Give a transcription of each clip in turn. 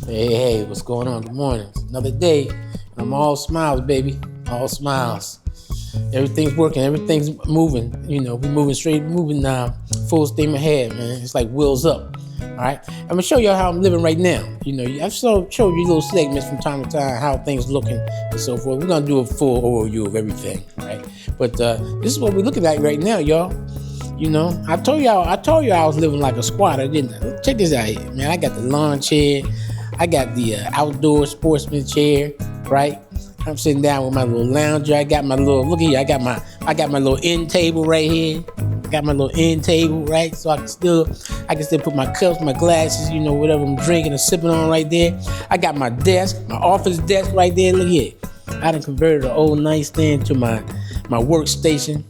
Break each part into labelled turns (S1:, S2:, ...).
S1: Hey, what's going on? Good morning. It's another day. I'm all smiles, baby. All smiles. Everything's working. Everything's moving. We're moving straight, moving full steam ahead, man. It's like wheels up. All right. I'm gonna show y'all how I'm living right now. I've showed you little segments from time to time, how things looking and so forth. We're gonna do a full overview of everything, right? But this is what we're looking at right now, y'all. I told y'all I was living like a squatter, didn't I? Check this out here, man. I got the lawn chair. I got the outdoor sportsman chair, right? I'm sitting down with my little lounger. I got my little, look here, I got my little end table right here. I got my little end table, right? So I can still put my cups, my glasses, whatever I'm drinking and sipping on right there. I got my desk, my office desk right there. Look here. I done converted an old nightstand to my workstation.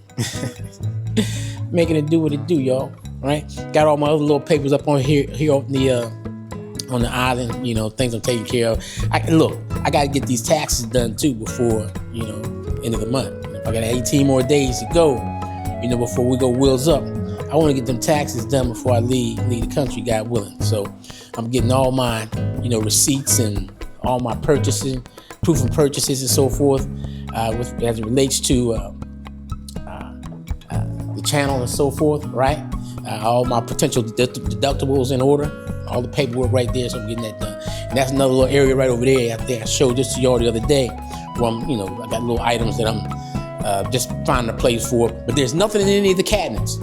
S1: Making it do what it do, y'all, right? Got all my other little papers up on here on the island, things I'm taking care of. I got to get these taxes done too before, end of the month. If I got 18 more days to go, before we go wheels up, I want to get them taxes done before I leave the country, God willing. So I'm getting all my, receipts and all my purchasing, proof of purchases and so forth, as it relates to the channel and so forth, right? All my potential deductibles in order. All the paperwork right there, so I'm getting that done. And that's another little area right over there. I showed this to y'all the other day, where I got little items that I'm just finding a place for. But there's nothing in any of the cabinets.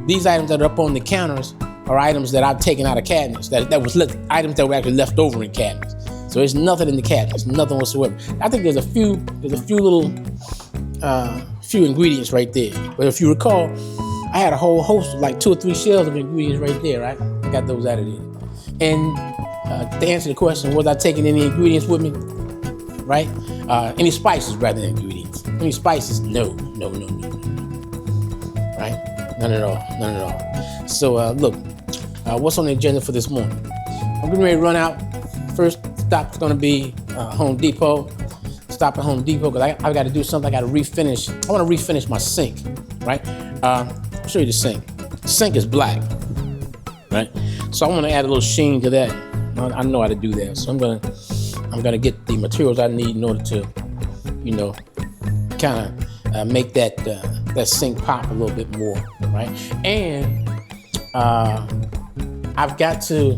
S1: These items that are up on the counters are items that I've taken out of cabinets. Items that were actually left over in cabinets. So there's nothing in the cabinets, nothing whatsoever. I think there's a few little few ingredients right there. But if you recall, I had a whole host of like 2 or 3 shelves of ingredients right there, right? I got those out of there. And to answer the question, was I taking any ingredients with me? Right? Any spices rather than ingredients. Any spices? No. Right? None at all. So look, what's on the agenda for this morning? I'm getting ready to run out. First stop's gonna be Home Depot. Stop at Home Depot because I got to do something. I got to refinish. I want to refinish my sink, right? I'll show you the sink. The sink is black, right? So I want to add a little sheen to that. I know how to do that. So I'm gonna get the materials I need in order to, kind of make that sink pop a little bit more, right? And I've got to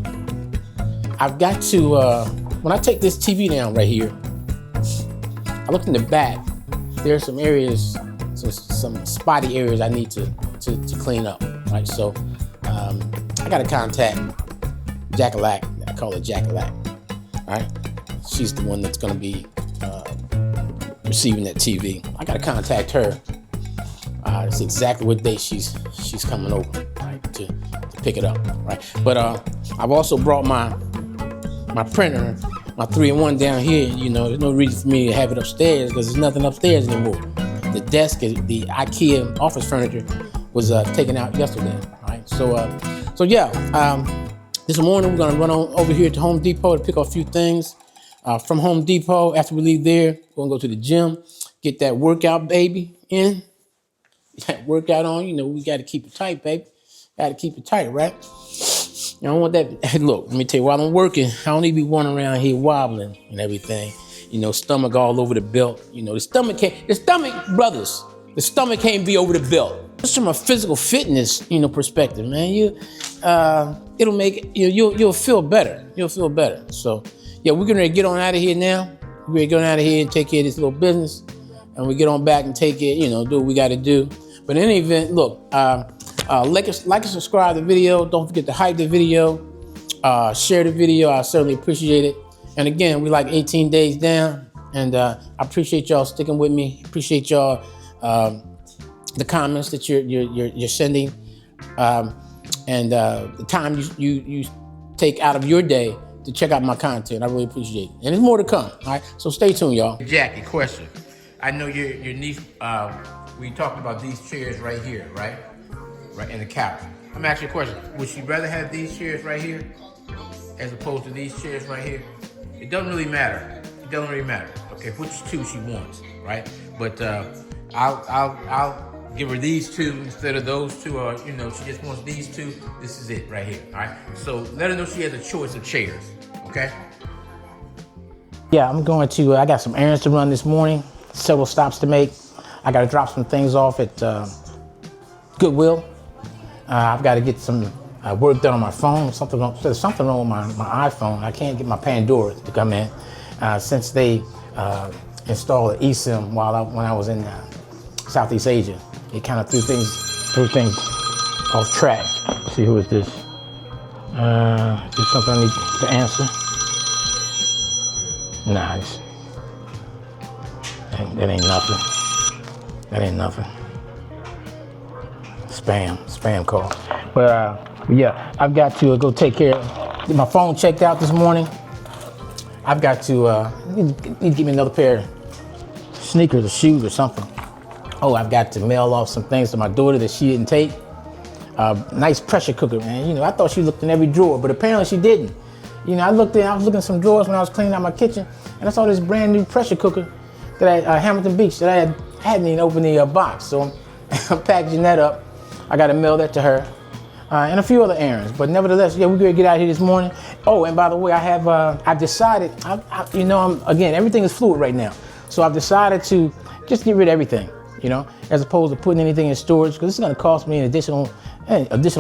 S1: when I take this TV down right here, I looked in the back. There are some areas, some spotty areas I need to clean up, right? So I got to contact Jack-a-Lack. I call her Jack-a-Lack, all right? She's the one that's going to be receiving that TV. I got to contact her. It's exactly what day she's coming over, right? To pick it up, right? But I've also brought my printer. My 3-in-1 down here, there's no reason for me to have it upstairs because there's nothing upstairs anymore. The desk, the IKEA office furniture was taken out yesterday, right? So this morning we're gonna run on over here to Home Depot to pick up a few things. From Home Depot, after we leave there, we're gonna go to the gym, get that workout baby in. That workout on, we gotta keep it tight, baby. Gotta keep it tight, right? I don't want that. Hey, look, let me tell you, while I'm working, I don't need to be running around here wobbling and everything. Stomach all over the belt. The stomach can't be over the belt. Just from a physical fitness, perspective, man, it'll make you'll feel better. You'll feel better. So, yeah, we're gonna get on out of here now. We're gonna get on out of here and take care of this little business, and we get on back and take it. Do what we got to do. But in any event, look. Like and subscribe to the video. Don't forget to hype the video. Share the video. I certainly appreciate it. And again, we like 18 days down. And I appreciate y'all sticking with me. Appreciate y'all the comments that you're sending. And the time you take out of your day to check out my content. I really appreciate it. And there's more to come. All right. So stay tuned, y'all. Jackie, question. I know your niece, we talked about these chairs right here, right? Right in the couch. I'm gonna ask you a question. Would she rather have these chairs right here as opposed to these chairs right here? It doesn't really matter. Okay, which two she wants, right? But I'll give her these two instead of those two, or she just wants these two. This is it right here. All right. So let her know she has a choice of chairs. Okay. Yeah, I'm going to, I got some errands to run this morning, several stops to make. I got to drop some things off at Goodwill. I've got to get some work done on my phone. There's something wrong with my iPhone. I can't get my Pandora to come in since they installed the eSIM when I was in Southeast Asia. It kind of threw things off track. Let's see, who is this? Is this something I need to answer? Nah, that ain't nothing. That ain't nothing. Spam call. But yeah, I've got to go take care of, get my phone checked out this morning. I've got to need to give me another pair of sneakers or shoes or something. Oh, I've got to mail off some things to my daughter that she didn't take. Nice pressure cooker, man. You know, I thought she looked in every drawer, but apparently she didn't. You know, I was looking in some drawers when I was cleaning out my kitchen, and I saw this brand new pressure cooker that I Hamilton Beach that I hadn't even opened the box. So I'm packaging that up. I got to mail that to her, and a few other errands. But nevertheless, yeah, we're gonna get out here this morning. Oh, and by the way, I've decided. Again, everything is fluid right now. So I've decided to just get rid of everything. You know, as opposed to putting anything in storage, because it's going to cost me an additional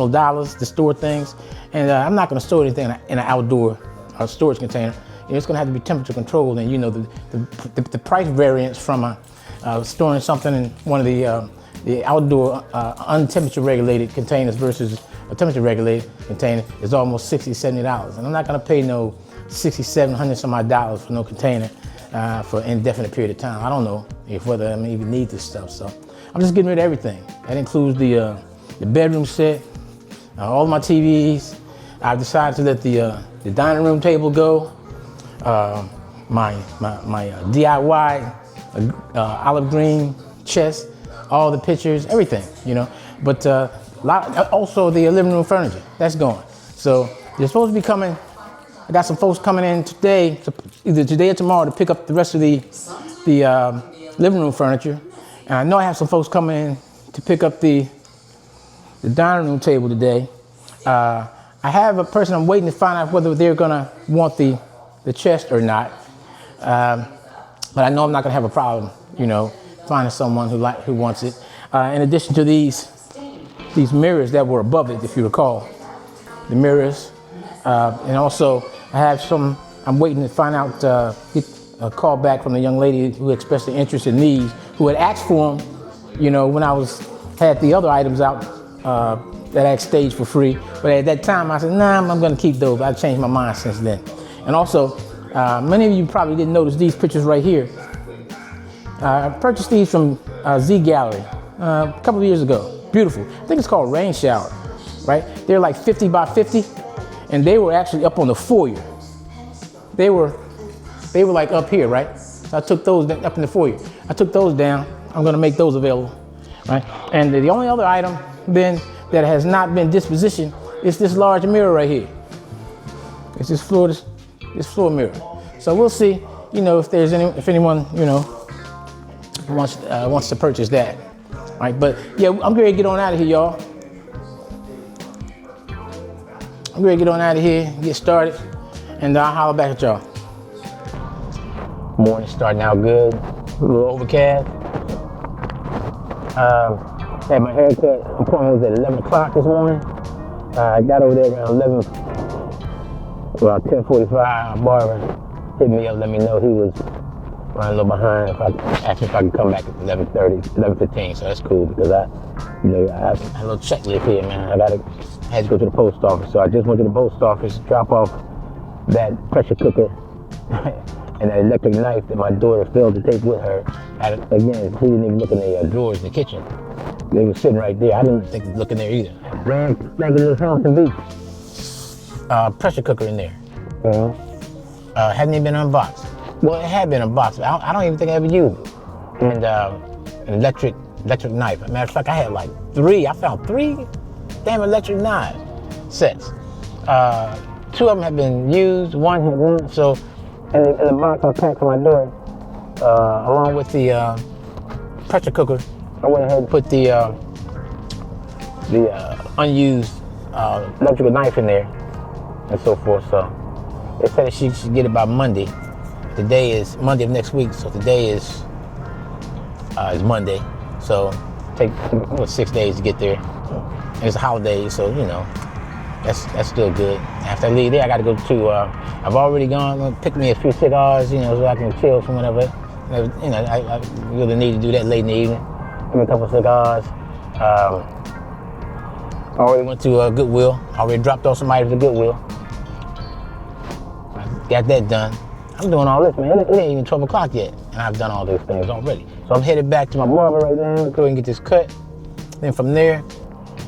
S1: dollars to store things, and I'm not going to store anything in an outdoor storage container. You know, it's going to have to be temperature controlled, and you know the price variance from storing something in one of the outdoor untemperature regulated containers versus a temperature regulated container is almost $60-$70, and I'm not going to pay no $600-$700 some odd dollars for no container for an indefinite period of time. I don't know whether I even need this stuff, so I'm just getting rid of everything. That includes the bedroom set, all my TVs. I've decided to let the dining room table go, my DIY olive green chest, all the pictures, everything, you know. But also the living room furniture, that's gone. So they're supposed to be coming. I got some folks coming in today, either today or tomorrow, to pick up the rest of the living room furniture. And I know I have some folks coming in to pick up the dining room table today. I have a person I'm waiting to find out whether they're gonna want the chest or not. But I know I'm not gonna have a problem, you know, finding someone who wants it. In addition to these mirrors that were above it, if you recall, the mirrors. And also, I have I'm waiting to find out, get a call back from the young lady who expressed an interest in these, who had asked for them, you know, when I had the other items out that I staged for free. But at that time, I said, nah, I'm gonna keep those. I've changed my mind since then. And also, many of you probably didn't notice these pictures right here. I purchased these from Z Gallery a couple of years ago. Beautiful. I think it's called Rain Shower, right? They're like 50 by 50. And they were actually up on the foyer. They were like up here, right? So I took those up in the foyer. I took those down. I'm gonna make those available, right? And the only other item then that has not been dispositioned is this large mirror right here. It's this floor mirror. So we'll see, you know, if anyone, you know, wants to purchase that, right? But yeah, I'm ready to get on out of here, y'all. I'm ready to get on out of here, get started, and I'll holler back at y'all. Morning starting out good, a little overcast. Had my haircut appointment was at 11 o'clock this morning. I got over there around 10:45. Barber hit me up, let me know he was running a little behind. Asked me if I could come back at 11:30, 11:15. So that's cool because I have a little checklist here, man. I had to go to the post office, so I just went to the post office, drop off that pressure cooker and that electric knife that my daughter failed to take with her. Again, he didn't even look in the drawers in the kitchen. They were sitting right there. I didn't think to look in there either. Brand spanking little Hamilton Beach pressure cooker in there. Hadn't even been unboxed. Well, it had been unboxed, but I don't even think I ever used it. And an electric knife. As a matter of fact, I had like three. I found three damn electric knife sets. Two of them had been used, one had not. So, in the box I packed for my daughter, along with the pressure cooker, I went ahead and put the unused electrical knife in there, and so forth. So, They said that she should get it by Monday. Today is Monday of next week, so today is Monday. So take 6 days to get there. And it's a holiday, so you know that's still good. After I leave there, I got to go to. I've already gone. Pick me a few cigars, you know, so I can chill from whatever. You know, I really need to do that late in the evening. Give me a couple of cigars. I already went to Goodwill. I already dropped off some items at Goodwill. Got that done. I'm doing all this, man. It ain't even 12 o'clock yet, and I've done all those things already. So I'm headed back to my barber right now. Go and get this cut. Then from there,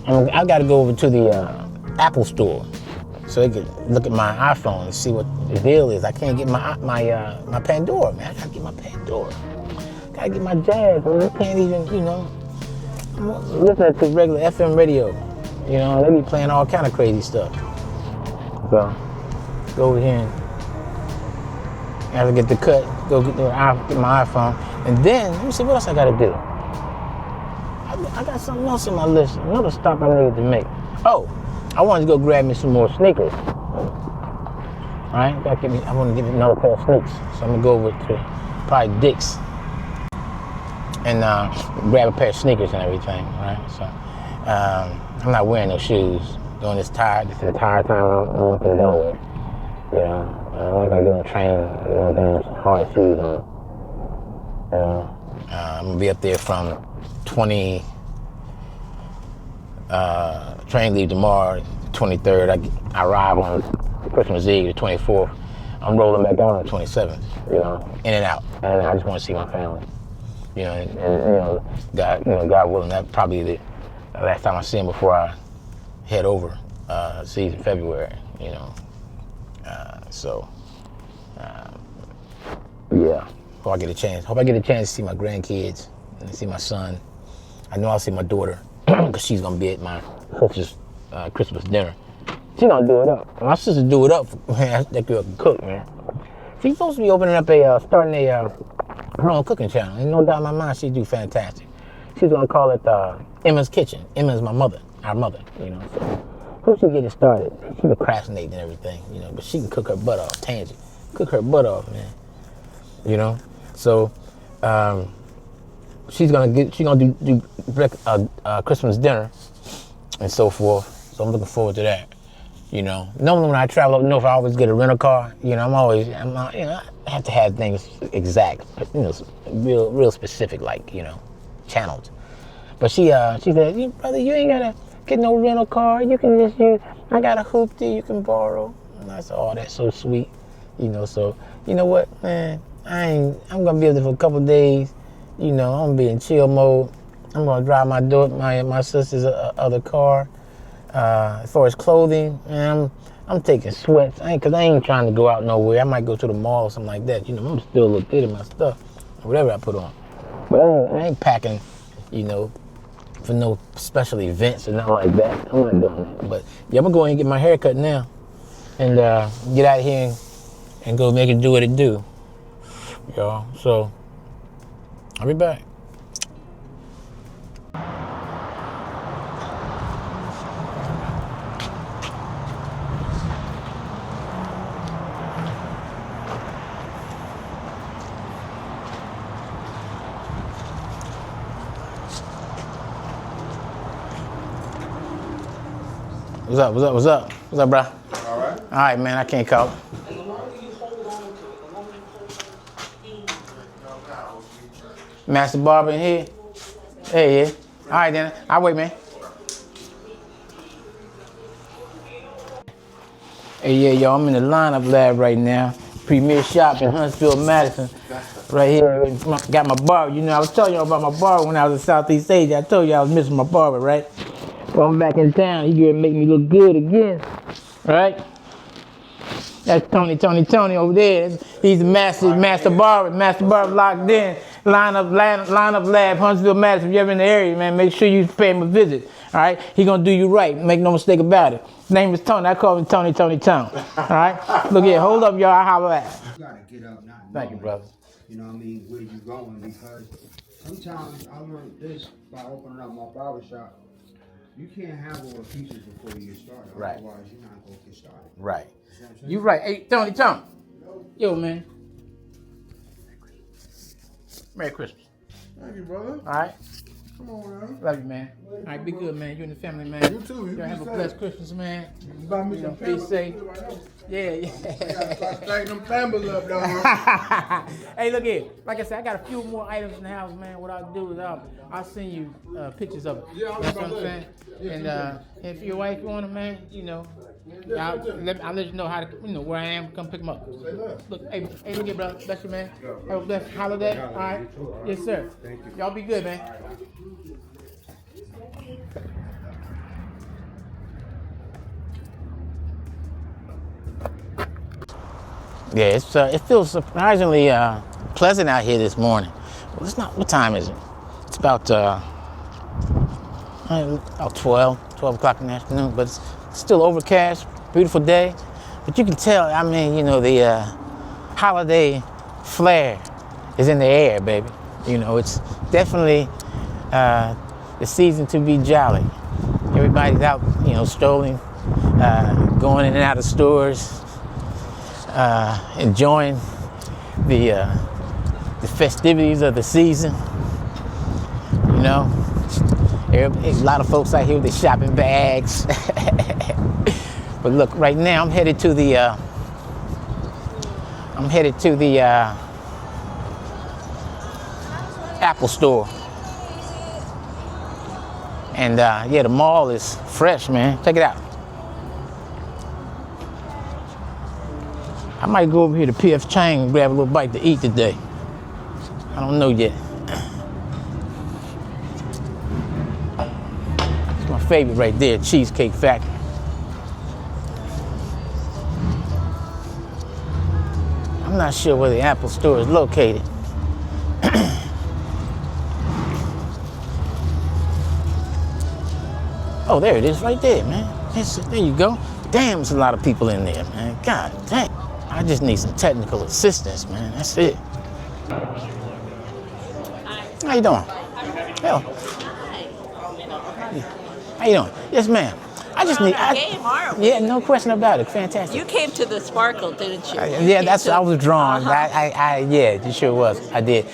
S1: I got to go over to the Apple store so they can look at my iPhone and see what the deal is. I can't get my Pandora, man. I gotta get my Pandora. Gotta get my Jazz, man. I can't even, you know. I'm listening to regular FM radio. You know, they be playing all kind of crazy stuff. So, go over here and have to get the cut, go get my iPhone. And then, let me see, what else I gotta do? I got something else on my list, another stop I needed to make. Oh, I wanted to go grab me some more sneakers. All right, I want to get me another pair of sneakers. So I'm gonna go over to probably Dick's and grab a pair of sneakers and everything, right? So I'm not wearing no shoes during this entire time I'm up in Delaware. You know, I'm not gonna get on a train with damn hard shoes on. You know, I'm gonna be up there from 20. Train leave tomorrow, 23rd. I arrive on Christmas Eve, the 24th. I'm rolling back on the 27th. You know, in and out. And I just want to see my family. You know, and you know, God willing, that probably the last time I see him before I head over. See in February. You know, yeah. Hope I get a chance. Hope I get a chance to see my grandkids and see my son. I know I'll see my daughter because she's gonna be at my sister's Christmas dinner. She gonna do it up. My sister do it up. Man, that girl can cook, man. She's supposed to be opening up starting her own cooking channel. Ain't no doubt in my mind she do fantastic. She's gonna call it Emma's Kitchen. Emma's my mother, our mother, you know. So hope she get it started. She procrastinating and everything, you know, but she can cook her butt off. Tangent, cook her butt off, man. You know, so she's gonna do Christmas dinner and so forth. So I'm looking forward to that. You know, normally when I travel up north, I always get a rental car. You know, you know, I have to have things exact, you know, real specific, like, you know, channeled. But she said, brother, you ain't gotta get no rental car. You can just use. I got a hoopty you can borrow. And I said, oh, that's so sweet. You know, so you know what, man, I'm gonna be there for a couple of days. You know, I'm gonna be in chill mode. I'm gonna drive my sister's other car. As far as clothing, man, I'm taking sweats. Cause I ain't trying to go out nowhere. I might go to the mall or something like that. You know, I'm still look good in my stuff, whatever I put on. But I ain't packing, you know, for no special events or nothing like that. I'm not doing that. But yeah, I'm gonna go in and get my hair cut now, and get out of here and go make it do what it do, y'all. So I'll be back. What's up, bro?
S2: All right.
S1: All right, man, I can't call. Master Barber in here? Hey, yeah. All right, then. I'll wait, man. Hey, yeah, y'all, I'm in the lineup lab right now. Premier Shop in Huntsville, Madison. Right here, got my barber. You know, I was telling y'all about my barber when I was in Southeast Asia. I told you I was missing my barber, right? Well, I'm back in town. He gonna make me look good again, right? That's Tony over there. He's the master barber locked in. Line up lab, Huntsville, Madison. If you're ever in the area, man, make sure you pay him a visit. All right, he gonna do you right. Make no mistake about it. His name is Tony. I call him Tony. All right, look here. Hold up, y'all. I holler at.
S2: You gotta get up, not
S1: Thank you, brother.
S2: You know what I mean? Where you going? Because sometimes I learned this by opening up my barbershop. You can't have all the pieces before you get started.
S1: Right.
S2: Otherwise, you're not going to get started.
S1: Right. You right. Hey, Tony. Yo, man. Merry Christmas.
S3: Thank you, brother.
S1: All right.
S3: Come on, man.
S1: Love you, man. All right, be good, man. You and the family, man.
S3: You too. You
S1: Y'all have a blessed Christmas, man.
S3: You buy me some
S1: Be
S3: Pampers.
S1: safe. Yeah.
S3: I gotta start stacking them Pampers up, dog.
S1: Hey, look here. Like I said, I got a few more items in the house, man. What I'll do is I'll send you pictures of it.
S3: Yeah, I was
S1: That's
S3: about
S1: what I'm
S3: to
S1: saying.
S3: say.
S1: And if your wife want them, man, you know,
S3: Yeah,
S1: I'll let you know how to, where I am. Come pick them up.
S3: Say less.
S1: Look, hey, look here, brother. Bless you, man. Have a blessed holiday. All right. Yes, sir.
S3: Thank you.
S1: Y'all be good, man. Yeah, it feels surprisingly pleasant out here this morning. Well, it's not. What time is it? It's about 12 o'clock in the afternoon, but it's still overcast, beautiful day. But you can tell, I mean, the holiday flair is in the air, baby. It's definitely the season to be jolly. Everybody's out, strolling, going in and out of stores, enjoying the festivities of the season. A lot of folks out here with their shopping bags. But look, right now I'm headed to the Apple store. And yeah, the mall is fresh, man. Check it out. I might go over here to P.F. Chang and grab a little bite to eat today. I don't know yet. It's my favorite right there, Cheesecake Factory. I'm not sure where the Apple store is located. Oh, there it is right there, man. There you go. Damn, there's a lot of people in there, man. God dang. I just need some technical assistance, man. That's it. How you doing? Hell. How you doing? Yes, ma'am. I just need. Yeah, no question about it. Fantastic.
S4: You came to the Sparkle, didn't you?
S1: Yeah, that's what I was drawn. Yeah, it sure was. I did.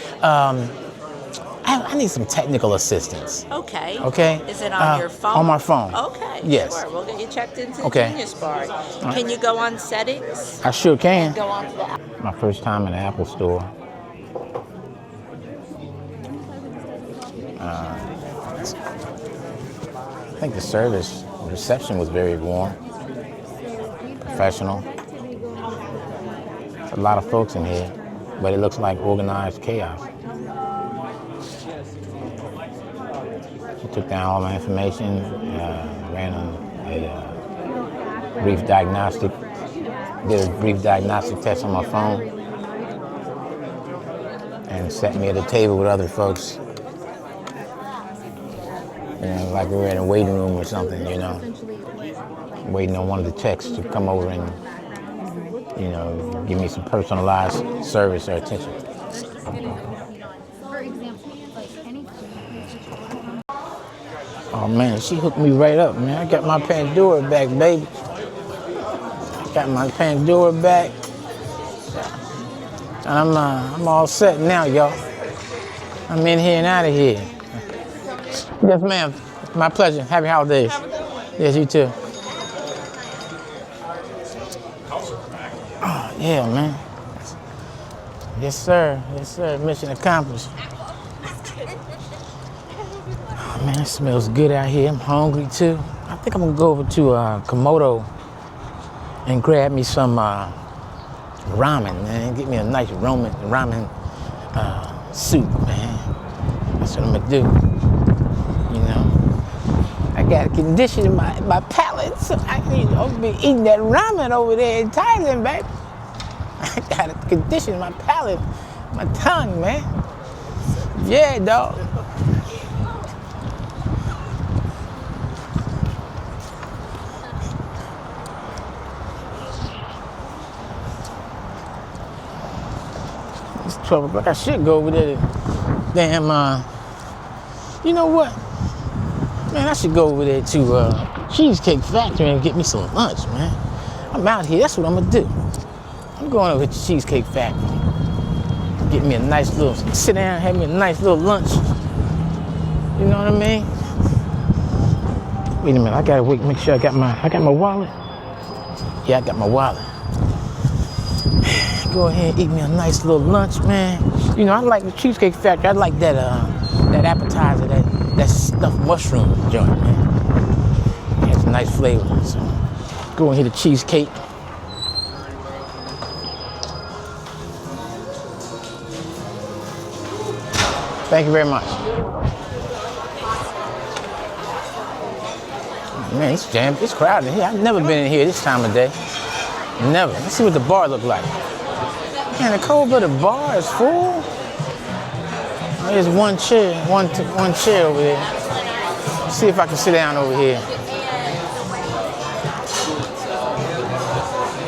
S1: I need some technical assistance.
S4: Okay.
S1: Okay.
S4: Is it on your phone?
S1: On my phone.
S4: Okay.
S1: Yes.
S4: Sure. We'll get you checked into the
S1: Okay.
S4: Genius Bar. Can you go on settings?
S1: I sure can.
S4: Go on to the app.
S1: My first time in the Apple store. I think the reception was very warm, professional. There's a lot of folks in here, but it looks like organized chaos. She took down all my information, ran a brief diagnostic, did a brief diagnostic test on my phone, and sat me at a table with other folks. Like we were in a waiting room or something, waiting on one of the techs to come over and, give me some personalized service or attention. Oh man, she hooked me right up, man. I got my Pandora back, baby. Got my Pandora back. And I'm all set now, y'all. I'm in here and out of here. Yes, ma'am. My pleasure. Happy holidays. Yes, you too. Oh, yeah, man. Yes, sir. Yes, sir. Mission accomplished. Oh, man, it smells good out here. I'm hungry, too. I think I'm going to go over to Komodo and grab me some ramen, man. Get me a nice ramen soup, man. That's what I'm going to do. I got to condition my palate so I can be eating that ramen over there in Thailand, baby. I got to condition my palate, my tongue, man. Yeah, dog. It's 12 o'clock. I should go over there to damn, you know what? Man, I should go over there to Cheesecake Factory and get me some lunch, man. I I'm out here. That's what I'm gonna do. I'm going over to Cheesecake Factory. Get me a nice little, sit down, have me a nice little lunch. You know what I mean? Wait a minute, I gotta wait, make sure I got my wallet. Yeah, I got my wallet. Go ahead and eat me a nice little lunch, man. You know, I like the Cheesecake Factory. I like that appetizer, that stuffed mushroom joint, man. It has a nice flavor. So go and hit a cheesecake. Thank you very much. Man, it's jammed. It's crowded here. I've never been in here this time of day. Never. Let's see what the bar look like. Man, the cold-blooded bar is full. There's one chair over there. Let's see if I can sit down over here.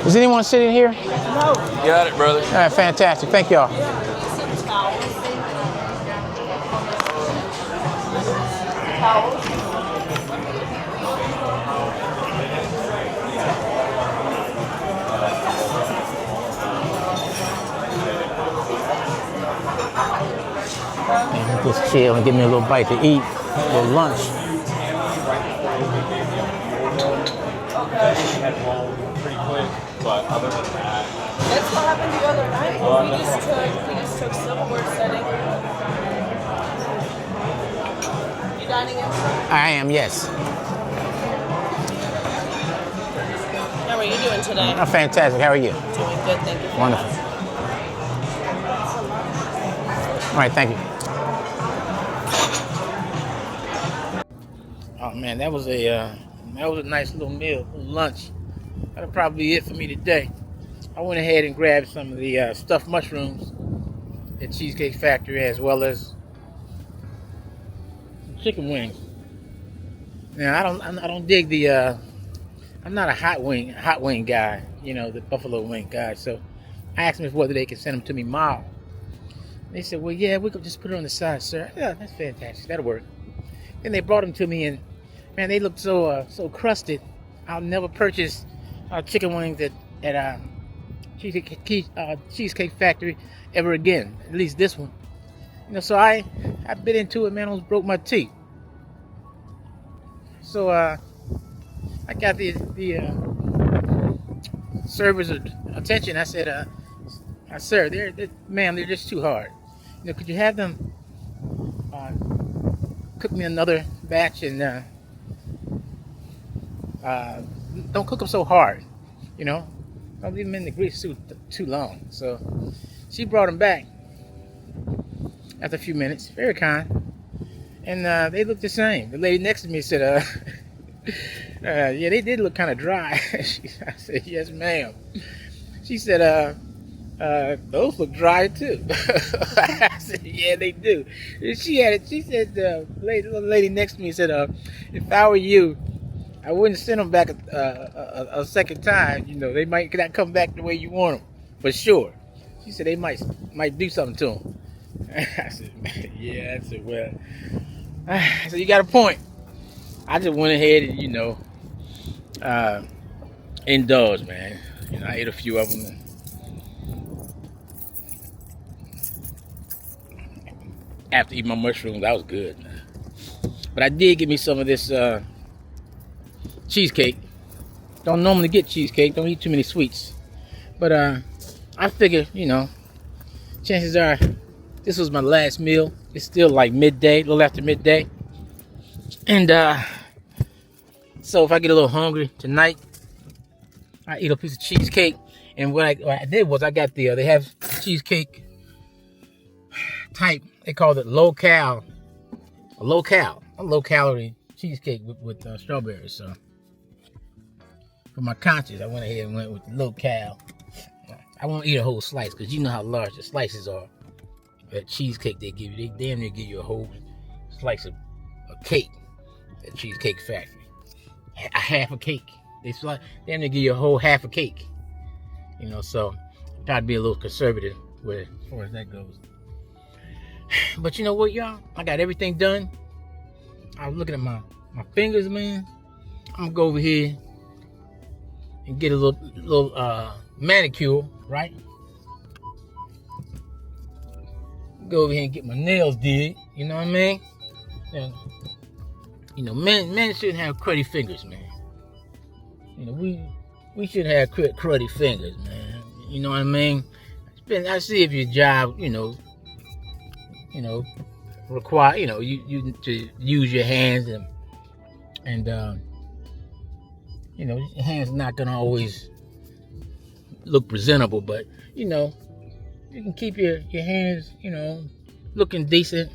S1: Is anyone sitting here?
S5: No. You got it, brother.
S1: All right, fantastic. Thank y'all. Just chill and give me a little bite to eat, a little lunch.
S5: Pretty quick, but other than that.
S6: That's what happened the other night. We just took silverware setting. You dining in?
S1: I am, yes.
S6: How are you doing today?
S1: I'm fantastic. How are you?
S6: Doing good, thank you.
S1: Wonderful. All right, thank you. Oh man, that was a nice little meal, little lunch. That'll probably be it for me today. I went ahead and grabbed some of the stuffed mushrooms at Cheesecake Factory, as well as chicken wings. Now I don't dig the. I'm not a hot wing guy. You know, the buffalo wing guy. So I asked them whether they could send them to me mild. They said, well, yeah, we could just put it on the side, sir. Yeah, that's fantastic. That'll work. Then they brought them to me, and man, they looked so crusted. I'll never purchase chicken wings at Cheesecake Factory ever again. At least this one. You know, so I bit into it, man. Almost broke my teeth. So I got the server's attention. I said, sir, ma'am, they're just too hard. You know, could you have them cook me another batch and don't cook them so hard, you know? Don't leave them in the grease too long. So she brought them back after a few minutes, very kind, and they looked the same. The lady next to me said, yeah, they did look kind of dry. I said, yes, ma'am. She said, those look dry too. I said, yeah, they do. She said, the lady next to me said, if I were you, I wouldn't send them back a second time. You know, they might not come back the way you want them, for sure. She said they might do something to them. I said, yeah. I said, well, so you got a point. I just went ahead and, you know, indulged, man. You know, I ate a few of them. After eating my mushrooms, that was good, man. But I did get me some of this cheesecake. Don't normally get cheesecake. Don't eat too many sweets. But I figure, you know, chances are this was my last meal. It's still like midday, a little after midday. And so if I get a little hungry tonight, I eat a piece of cheesecake. And what I did was I got they have cheesecake type. They call it low calorie cheesecake with strawberries. So for my conscience, I went ahead and went with the low cal. I won't eat a whole slice because you know how large the slices are. That cheesecake they give you, they damn near give you a whole slice of cake at Cheesecake Factory. A half a cake. They damn near give you a whole half a cake. You know, so I try to be a little conservative with it, as far as that goes. But you know what, y'all? I got everything done. I was looking at my fingers, man. I'm gonna go over here and get a little manicure, right? Go over here and get my nails did. You know what I mean? And, you know, men shouldn't have cruddy fingers, man. You know, we should have cruddy fingers, man. You know what I mean? I see if your job, you know, require, you know, you to use your hands and you know, your hands not gonna always look presentable, but you know, you can keep your hands, you know, looking decent,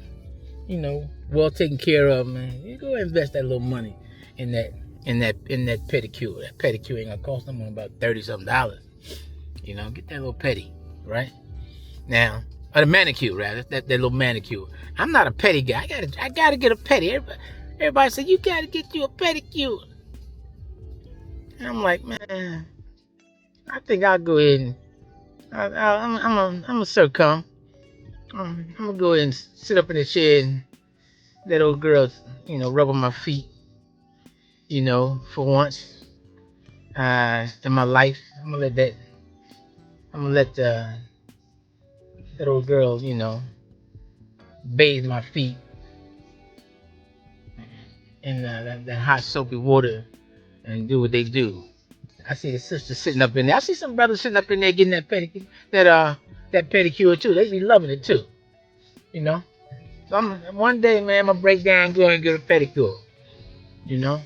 S1: you know, well taken care of, man. You go invest that little money in that pedicure. That pedicure ain't gonna cost them about $30-something. You know, get that little pedi, right? Now, or the manicure, rather, that little manicure. I'm not a pedi guy. I gotta get a pedi. Everybody say you gotta get you a pedicure. And I'm like, man, I think I'll go ahead and I'm a succumb. I'm gonna go ahead and sit up in the chair and let old girls, you know, rub on my feet, you know, for once in my life. I'm gonna let that old girl, you know, bathe my feet in that hot soapy water and do what they do. I see the sisters sitting up in there. I see some brothers sitting up in there getting that pedicure, that pedicure too. They be loving it too, you know. So one day, man, I'm gonna break down and go and get a pedicure, you know.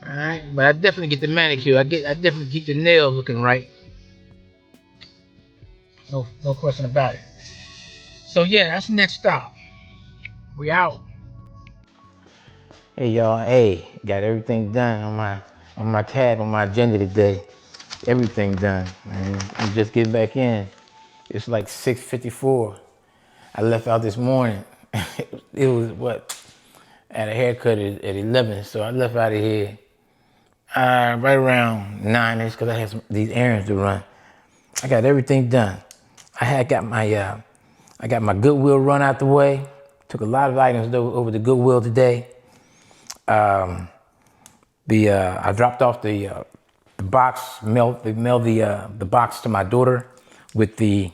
S1: All right, but I definitely get the manicure. I definitely keep the nails looking right. No question about it. So yeah, that's the next stop. We out. Hey y'all, hey, got everything done on my tab on my agenda today. Everything done, man. I'm just getting back in. It's like 6:54. I left out this morning. It was what? I had a haircut at 11, so I left out of here right around 9ish because I had these errands to run. I got everything done. I got my Goodwill run out the way. Took a lot of items over to Goodwill today. I dropped off the box, mailed the box to my daughter with the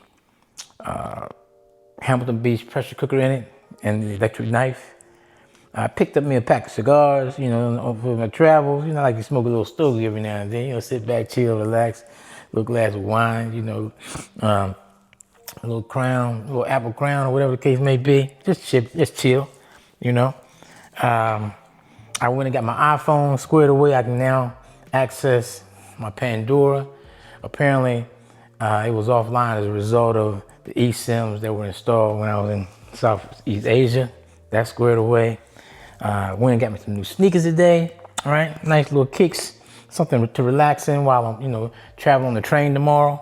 S1: Hamilton Beach pressure cooker in it and the electric knife. I picked up me a pack of cigars, you know, for my travels. You know, I like to smoke a little stogie every now and then. You know, sit back, chill, relax, a little glass of wine, you know, a little Crown, a little Apple Crown or whatever the case may be. Just chill, you know. I went and got my iPhone squared away. I can now access my Pandora. Apparently, it was offline as a result of the eSIMs that were installed when I was in Southeast Asia. That's squared away. Went and got me some new sneakers today. All right, nice little kicks, something to relax in while I'm, you know, traveling on the train tomorrow.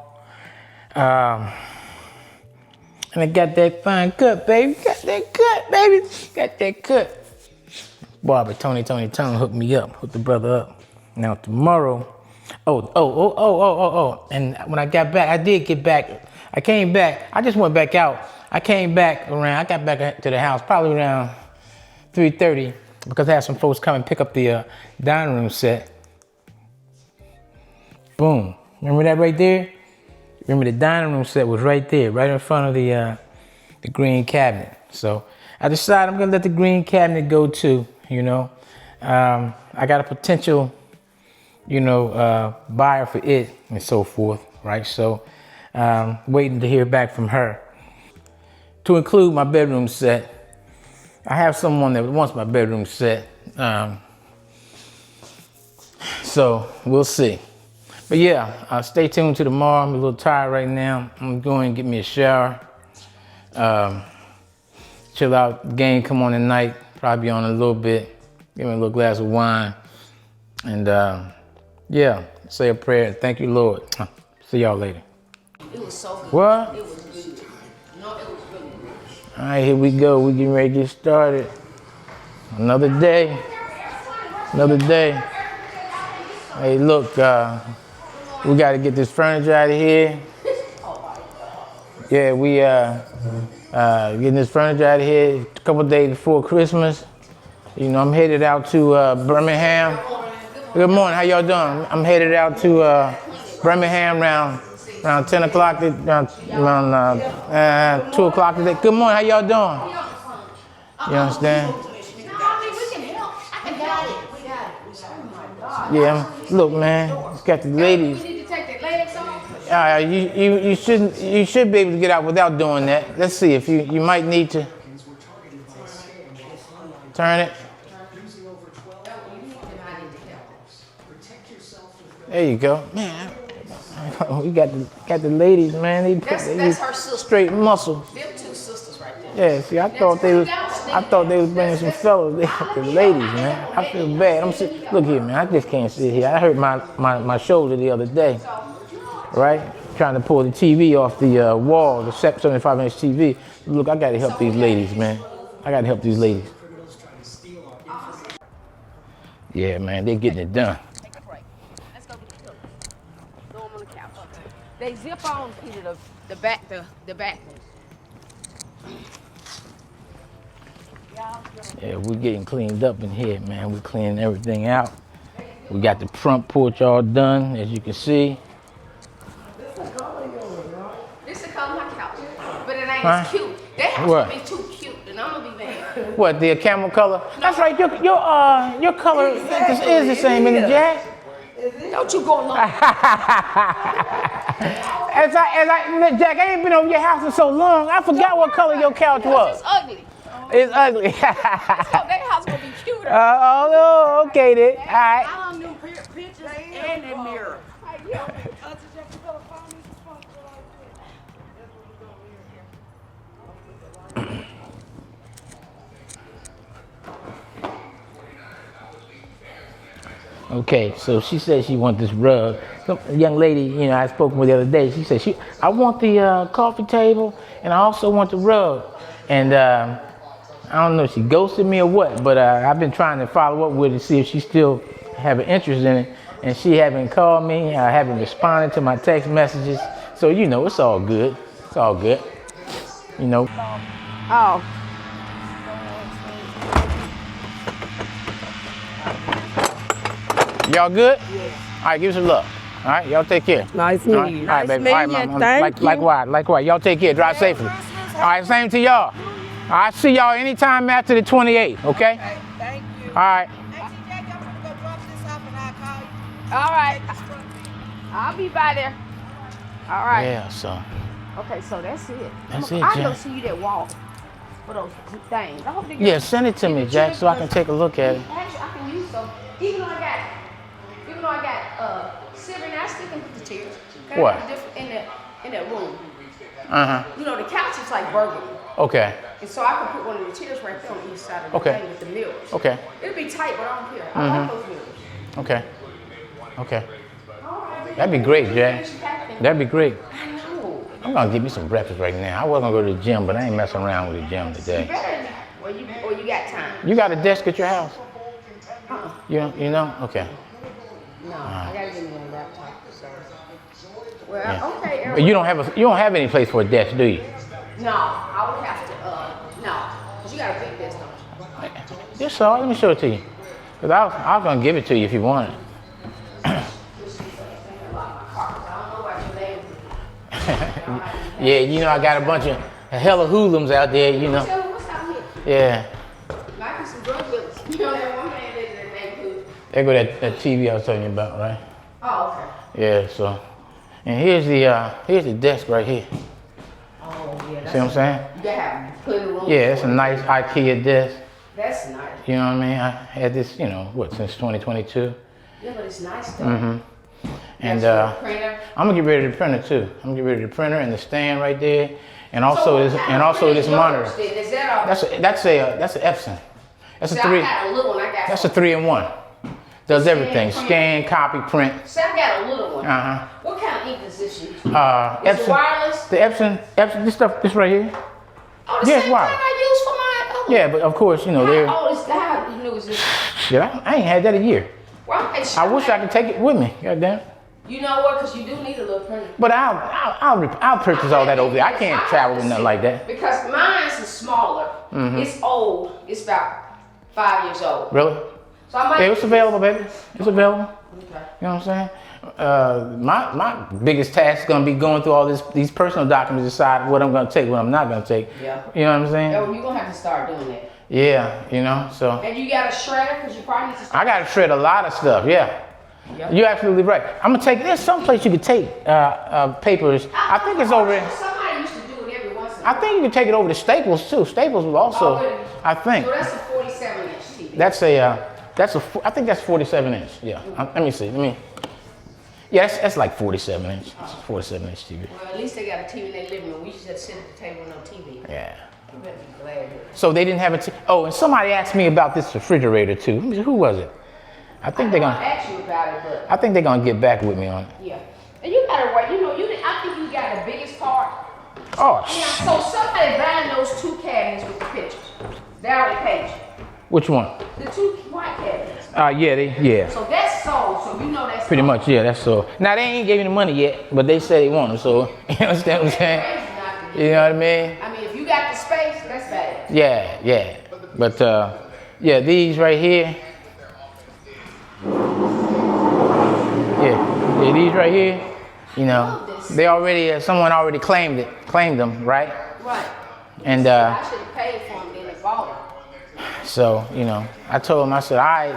S1: And I got that fine cut, baby. Got that cut. Barber, Tony hooked me up, hooked the brother up. Now tomorrow, and when I got back, I came back, I just went back out. I got back to the house probably around 3:30 because I had some folks come and pick up the dining room set. Boom, remember that right there? Remember the dining room set was right there, right in front of the green cabinet. So I decided I'm gonna let the green cabinet go too, you know. I got a potential, you know, buyer for it and so forth, right? So waiting to hear back from her. To include my bedroom set, I have someone that wants my bedroom set. So we'll see. But yeah, stay tuned to tomorrow. I'm a little tired right now. I'm going to get me a shower. Chill out. The game come on tonight. Probably be on a little bit. Give me a little glass of wine. And yeah, say a prayer. Thank you, Lord. See y'all later.
S6: It was so good.
S1: What?
S6: It was good. No, it was really good.
S1: All right, here we go. We getting ready to get started. Another day. Hey, look, we got to get this furniture out of here. Yeah, we getting this furniture out of here a couple days before Christmas. You know, I'm headed out to Birmingham. Good morning. How y'all doing? I'm headed out to Birmingham around 10 o'clock, around 2 o'clock today. Good morning. How y'all doing? You understand? Yeah. Look, man. It's got the ladies. You should be able to get out without doing that. Let's see if you might need to turn it. There you go, man. We got the ladies, man.
S7: That's her sister.
S1: Straight muscle.
S7: Them two sisters right there.
S1: Yeah, see, I thought they was bringing some fellas. They got the ladies, man. I feel bad. Look here, man. I just can't sit here. I hurt my shoulder the other day, right? Trying to pull the TV off the wall, the 75-inch TV. Look, I gotta help these ladies, man. I gotta help these ladies. Yeah, man, they're getting it done.
S7: They zip on, Peter, the back one.
S1: Yeah, we're getting cleaned up in here, man. We're cleaning everything out. We got the front porch all done, as you can see.
S7: This is called my couch, but it ain't as cute. That house
S1: What?
S7: gonna be too cute, and I'm gonna be mad.
S1: What, the camel color? No. That's right, your color is the same, isn't it, Jack?
S7: Don't you go along.
S1: Jack, I ain't been over your house in so long. I forgot what color your couch was.
S7: It's ugly.
S1: It's ugly.
S7: So that house gonna be cuter.
S1: Okay then. All right.
S7: I don't do pictures and the mirror.
S1: Okay, so she said she wants this rug. Some young lady, I spoke with the other day, she said, I want the coffee table and I also want the rug. And I don't know if she ghosted me or what, but I've been trying to follow up with her to see if she still have an interest in it. And she haven't called me, I haven't responded to my text messages. So, it's all good. It's all good.
S7: Oh.
S1: Y'all good? Yeah. All right, give us a look. All right, y'all take care.
S6: Nice meeting you.
S1: All right, baby. All right, Mom. Likewise. Y'all take care. Drive safely. All right, same to y'all. I'll see y'all anytime after the 28th, okay?
S6: Thank you.
S1: All right.
S7: All right. I'll be by there. All right.
S1: Yeah, so.
S7: Okay, so that's it.
S1: That's it,
S7: I
S1: Jack.
S7: go see you that wall for those things. I hope they get
S1: Yeah, send it to me, Jack, so I can take a look at it.
S7: Actually, I can use some. Even though I got silver, I still can put the chairs.
S1: What?
S7: In that room.
S1: Uh-huh.
S7: The couch is like burgundy.
S1: Okay.
S7: And so I can put one of the chairs right there on each side of the thing with the mirrors.
S1: Okay.
S7: It'll be tight, but I don't care. I like those mirrors.
S1: Okay. That'd be great, Jack. That'd be great.
S7: I know.
S1: I'm gonna get me some breakfast right now. I was gonna go to the gym, but I ain't messing around with the gym
S7: You
S1: today.
S7: better. Or you got time.
S1: You got a desk at your house?
S7: Uh-uh.
S1: You know? Okay.
S7: No, I gotta get me a laptop. So. Well, okay,
S1: But you don't have any place for a desk, do you?
S7: No, I would have to, no. Because you got a big desk, don't you?
S1: Just so, let me show it to you. Because I was going to give it to you if you want it. Yeah, I got a bunch of hella hoodlums out there,
S7: What's out here?
S1: Yeah.
S7: Might be some drug dealers. You know that one man lives in that neighborhood.
S1: There go that TV I was telling you about, right?
S7: Oh, okay.
S1: Yeah, so. And here's the desk right here.
S7: Oh, yeah.
S1: See what I'm saying?
S7: You gotta have plenty of room.
S1: Yeah, it's a nice IKEA desk.
S7: That's nice.
S1: You know what I mean? I had this, since 2022.
S7: Yeah, but it's nice though.
S1: Mm-hmm. And
S7: Printer.
S1: I'm gonna get rid of the printer too. I'm gonna get rid of the printer and the stand right there, and also this monitor.
S7: Is that a?
S1: That's an Epson. That's a
S7: I
S1: three.
S7: got a little one.
S1: That's a 3-in-1. Does everything: scan, copy, print.
S7: So I got a little one.
S1: Uh-huh.
S7: What kind of ink does this use? Is
S1: Epson.
S7: it wireless?
S1: The Epson. This right here.
S7: Oh, the
S1: Yeah, it's
S7: same
S1: wireless.
S7: kind I use for my.
S1: Yeah, but of course, they're.
S7: Oh, it's how you knew it's this.
S1: Shit, I ain't had that a year.
S7: Well,
S1: I wish I could take it with me. Goddamn.
S7: You know what? Because you do need a little printer.
S1: But I'll purchase all that over there. I can't travel with nothing like that.
S7: Because mine is smaller. It's old. It's about 5 years old.
S1: Really?
S7: So I might.
S1: Yeah, it's available, baby. It's available.
S7: Okay.
S1: You know what I'm saying? My biggest task is gonna be going through all these personal documents, decide what I'm gonna take, what I'm not gonna take.
S7: Yeah.
S1: You know what I'm saying?
S7: Yo, you're gonna have to start doing that.
S1: Yeah, you know, so.
S7: And you got a shredder, because you probably need to start.
S1: I gotta shred a lot of stuff, yeah.
S7: Yep.
S1: You're absolutely right. I'm gonna take, there's some place you could take papers. I think it's over,
S7: Somebody used to do it every once in a while.
S1: I think you can take it over to Staples too. Staples will also,
S7: really?
S1: I think.
S7: So that's a 47-inch TV.
S1: That's I think that's 47 inch, yeah. Let me see, yeah, that's like 47 inch, 47 inch TV.
S7: Well, at least they got a TV in their living room. We should just sit at the table with no TV.
S1: Yeah.
S7: You better be glad with it.
S1: So they didn't have oh, and somebody asked me about this refrigerator too. Who was it? I think they're
S7: I
S1: gonna,
S7: ask you about it, but
S1: I think they're gonna get back with me on it.
S7: yeah. And you gotta work, I think you got the biggest part.
S1: Oh,
S7: Yeah, so somebody buying those 2 cabinets with the pictures. They already paid you.
S1: which one?
S7: The 2 white cabinets.
S1: Yeah.
S7: So that's sold, so you know that's
S1: Pretty
S7: sold.
S1: much, yeah, that's so. Now, they ain't gave me the money yet, but they said they want them, so, you understand what I'm saying?
S7: Crazy not to get
S1: You know what I mean?
S7: I mean, if you got the space, that's bad.
S1: Yeah. But, yeah, these right here. Yeah, these right here, they already, someone already claimed them, right?
S7: Right.
S1: And,
S7: I should have paid for them, then they bought them.
S1: so, I told him, I said, all right,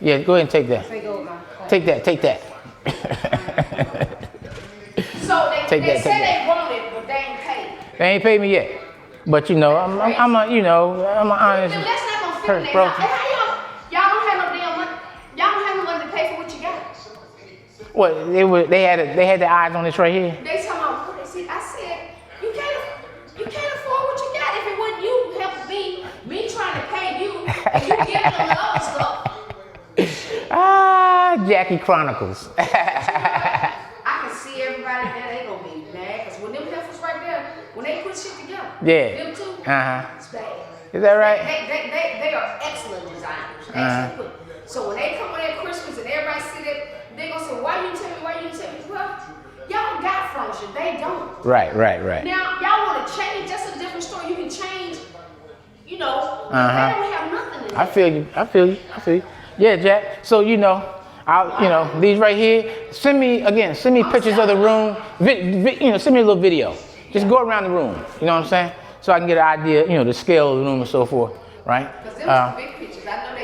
S1: yeah, go ahead and take that.
S7: They go, my
S1: Take that.
S7: So they
S1: Take that,
S7: said
S1: take that.
S7: they want it, but they ain't paid.
S1: They ain't paid me yet. But, I'm an honest
S7: Then that's not gonna fit
S1: person,
S7: in
S1: bro.
S7: there. Y'all don't have no damn money. Y'all don't have no money to pay for what you got.
S1: What, they had their eyes on this right here?
S7: They talking about what they see. I said, you can't afford what you got. If it wasn't you, it have to be me trying to pay you, and you giving them the other stuff.
S1: Jackie Chronicles.
S7: I can see everybody there. They gonna be mad because when them heifers right there, when they put shit together,
S1: Yeah.
S7: them two,
S1: Uh-huh.
S7: it's bad.
S1: Is that right?
S7: They are excellent designers. Excellent. So when they come on at Christmas and everybody see that, they gonna say, why you tell me? Well, y'all got furniture. They don't.
S1: Right.
S7: Now, y'all want to change, that's a different story. You can change, they don't have nothing in
S1: I feel you. Yeah, Jack. So, these right here, send me pictures of the room, send me a little video. Just go around the room, you know what I'm saying? So I can get an idea, the scale of the room and so forth, right?
S7: Because them are big pictures. I know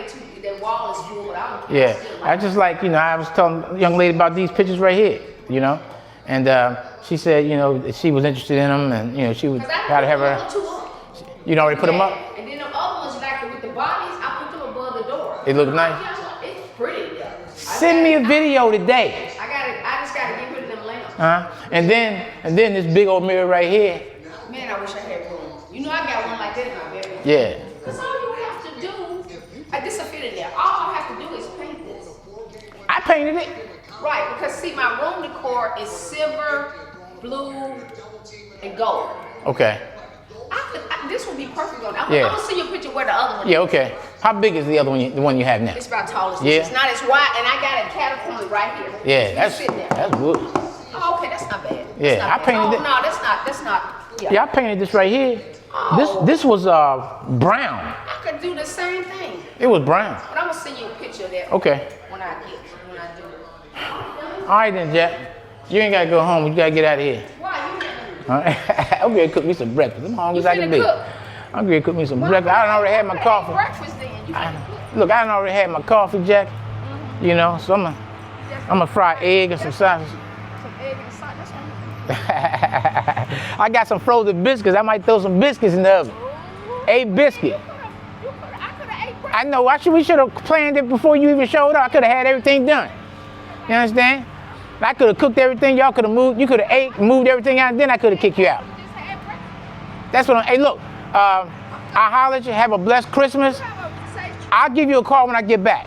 S7: that wall is full, but I don't care.
S1: Yeah, I just like, I was telling the young lady about these pictures right here, and she said, she was interested in them, and, she would try to have her. You already put them up?
S7: And then the other ones, like with the bodies, I put them above the door.
S1: They look nice?
S7: It's pretty, yeah.
S1: Send me a video today.
S7: I just got to get rid of them lamps.
S1: And then this big old mirror right here.
S7: Man, I wish I had room. I got one like that in my bedroom.
S1: Yeah.
S7: Because all you have to do, this will fit in there. All I have to do is paint this.
S1: I painted it.
S7: Right, because see, my room decor is silver, blue, and gold.
S1: Okay.
S7: This would be perfect on. I'm
S1: Yeah.
S7: gonna see you a picture where the other one.
S1: Yeah. Okay. How big is the other one? The one you have now?
S7: It's about tall as
S1: Yeah.
S7: this. It's not as wide, and I got it caterpillar right here.
S1: Yeah.
S7: That's there.
S1: That's good.
S7: Oh, okay, that's not bad.
S1: Yeah,
S7: That's not
S1: I
S7: bad.
S1: painted
S7: oh,
S1: it.
S7: No, that's not. Yeah.
S1: Yeah, I painted this right here.
S7: Oh.
S1: This was brown.
S7: I could do the same thing,
S1: It was brown.
S7: but I'm gonna send you a picture of that.
S1: Okay.
S7: When I do it.
S1: All right then, Jack. You ain't gotta go home. You gotta get out of here.
S7: Why you didn't?
S1: All right. I'm gonna cook me some breakfast. I'm hungry as I can be.
S7: cook?
S1: I'm gonna cook me some breakfast. I done already had my coffee.
S7: Breakfast then. You finna cook.
S1: Look, I done already had my coffee, Jack. So I'm gonna fry egg and some sausage.
S7: Some egg and sausage. That's what
S1: I got some frozen biscuits. I might throw some biscuits in the oven. A biscuit.
S7: I could have ate breakfast.
S1: I know. We should have planned it before you even showed up. I could have had everything done. You understand? I could have cooked everything. Y'all could have moved. You could have moved everything out, and then I could have kicked you out.
S7: Just had breakfast.
S1: That's what hey, look. I'll holler at you. Have a blessed Christmas.
S7: Have a safe trip.
S1: I'll give you a call when I get back.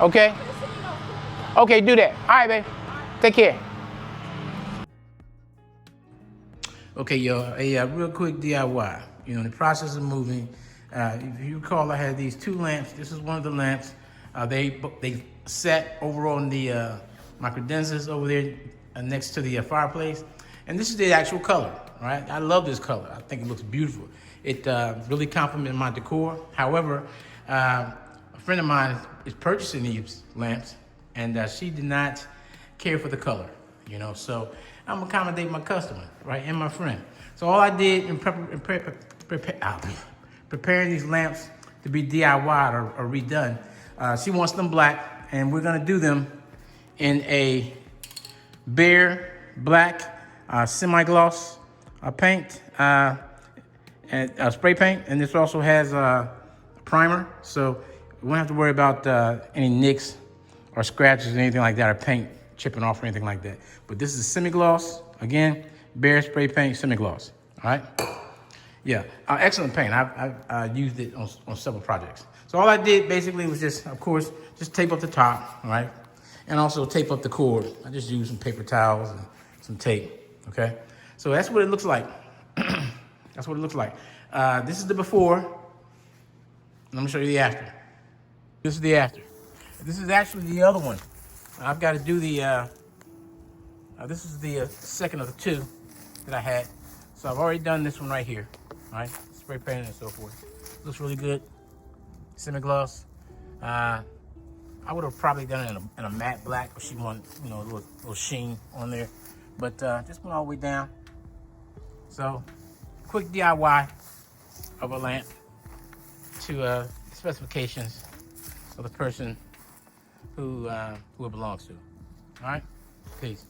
S1: Okay? Okay, do that. All right, babe. Take care. Okay, y'all. A real quick DIY. In the process of moving, if you recall, I had these 2 lamps. This is one of the lamps. They sat over on the my credenzas over there next to the fireplace, and this is the actual color. Right? I love this color. I think it looks beautiful. It really complements my decor. However, a friend of mine is purchasing these lamps, and she did not care for the color, you know. So I'm accommodating my customer, right, and my friend. So all I did in preparing these lamps to be DIY or redone, she wants them black, and we're gonna do them in a bare black semi-gloss paint and spray paint, and this also has a primer, so we won't have to worry about any nicks or scratches or anything like that, or paint chipping off or anything like that. But this is a semi-gloss, again, bare spray paint semi-gloss. All right, yeah, excellent paint. I've used it on several projects. So all I did basically was just, of course, just tape up the top, all right, and also tape up the cord. I just used some paper towels and some tape. Okay, so that's what it looks like. That's what it looks like. This is the before. Let me show you the after. This is the after. This is actually the other one. I've got to do the, this is the second of the two that I had. So I've already done this one right here. All right, spray painted and so forth. Looks really good. Semi-gloss. I would have probably done it in a matte black, but she wanted, you know, a little sheen on there. But just went all the way down. So quick DIY of a lamp to specifications of the person who it belongs to. All right, peace.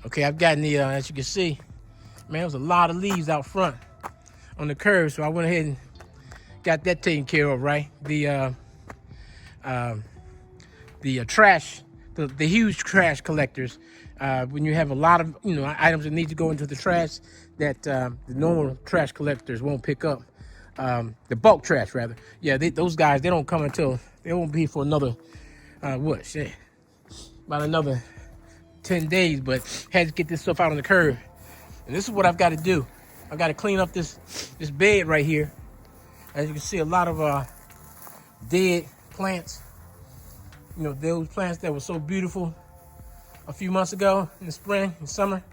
S1: Okay, I've gotten the, as you can see, man, there was a lot of leaves out front on the curb, so I went ahead and got that taken care of, right? The trash, the huge trash collectors, when you have a lot of, you know, items that need to go into the trash that the normal trash collectors won't pick up, the bulk trash rather. Yeah, those guys, they don't come until, they won't be for another, about another 10 days, but had to get this stuff out on the curb. And this is what I've got to do. I've got to clean up this bed right here. As you can see, a lot of dead plants. You know, those plants that were so beautiful a few months ago in the spring and summer,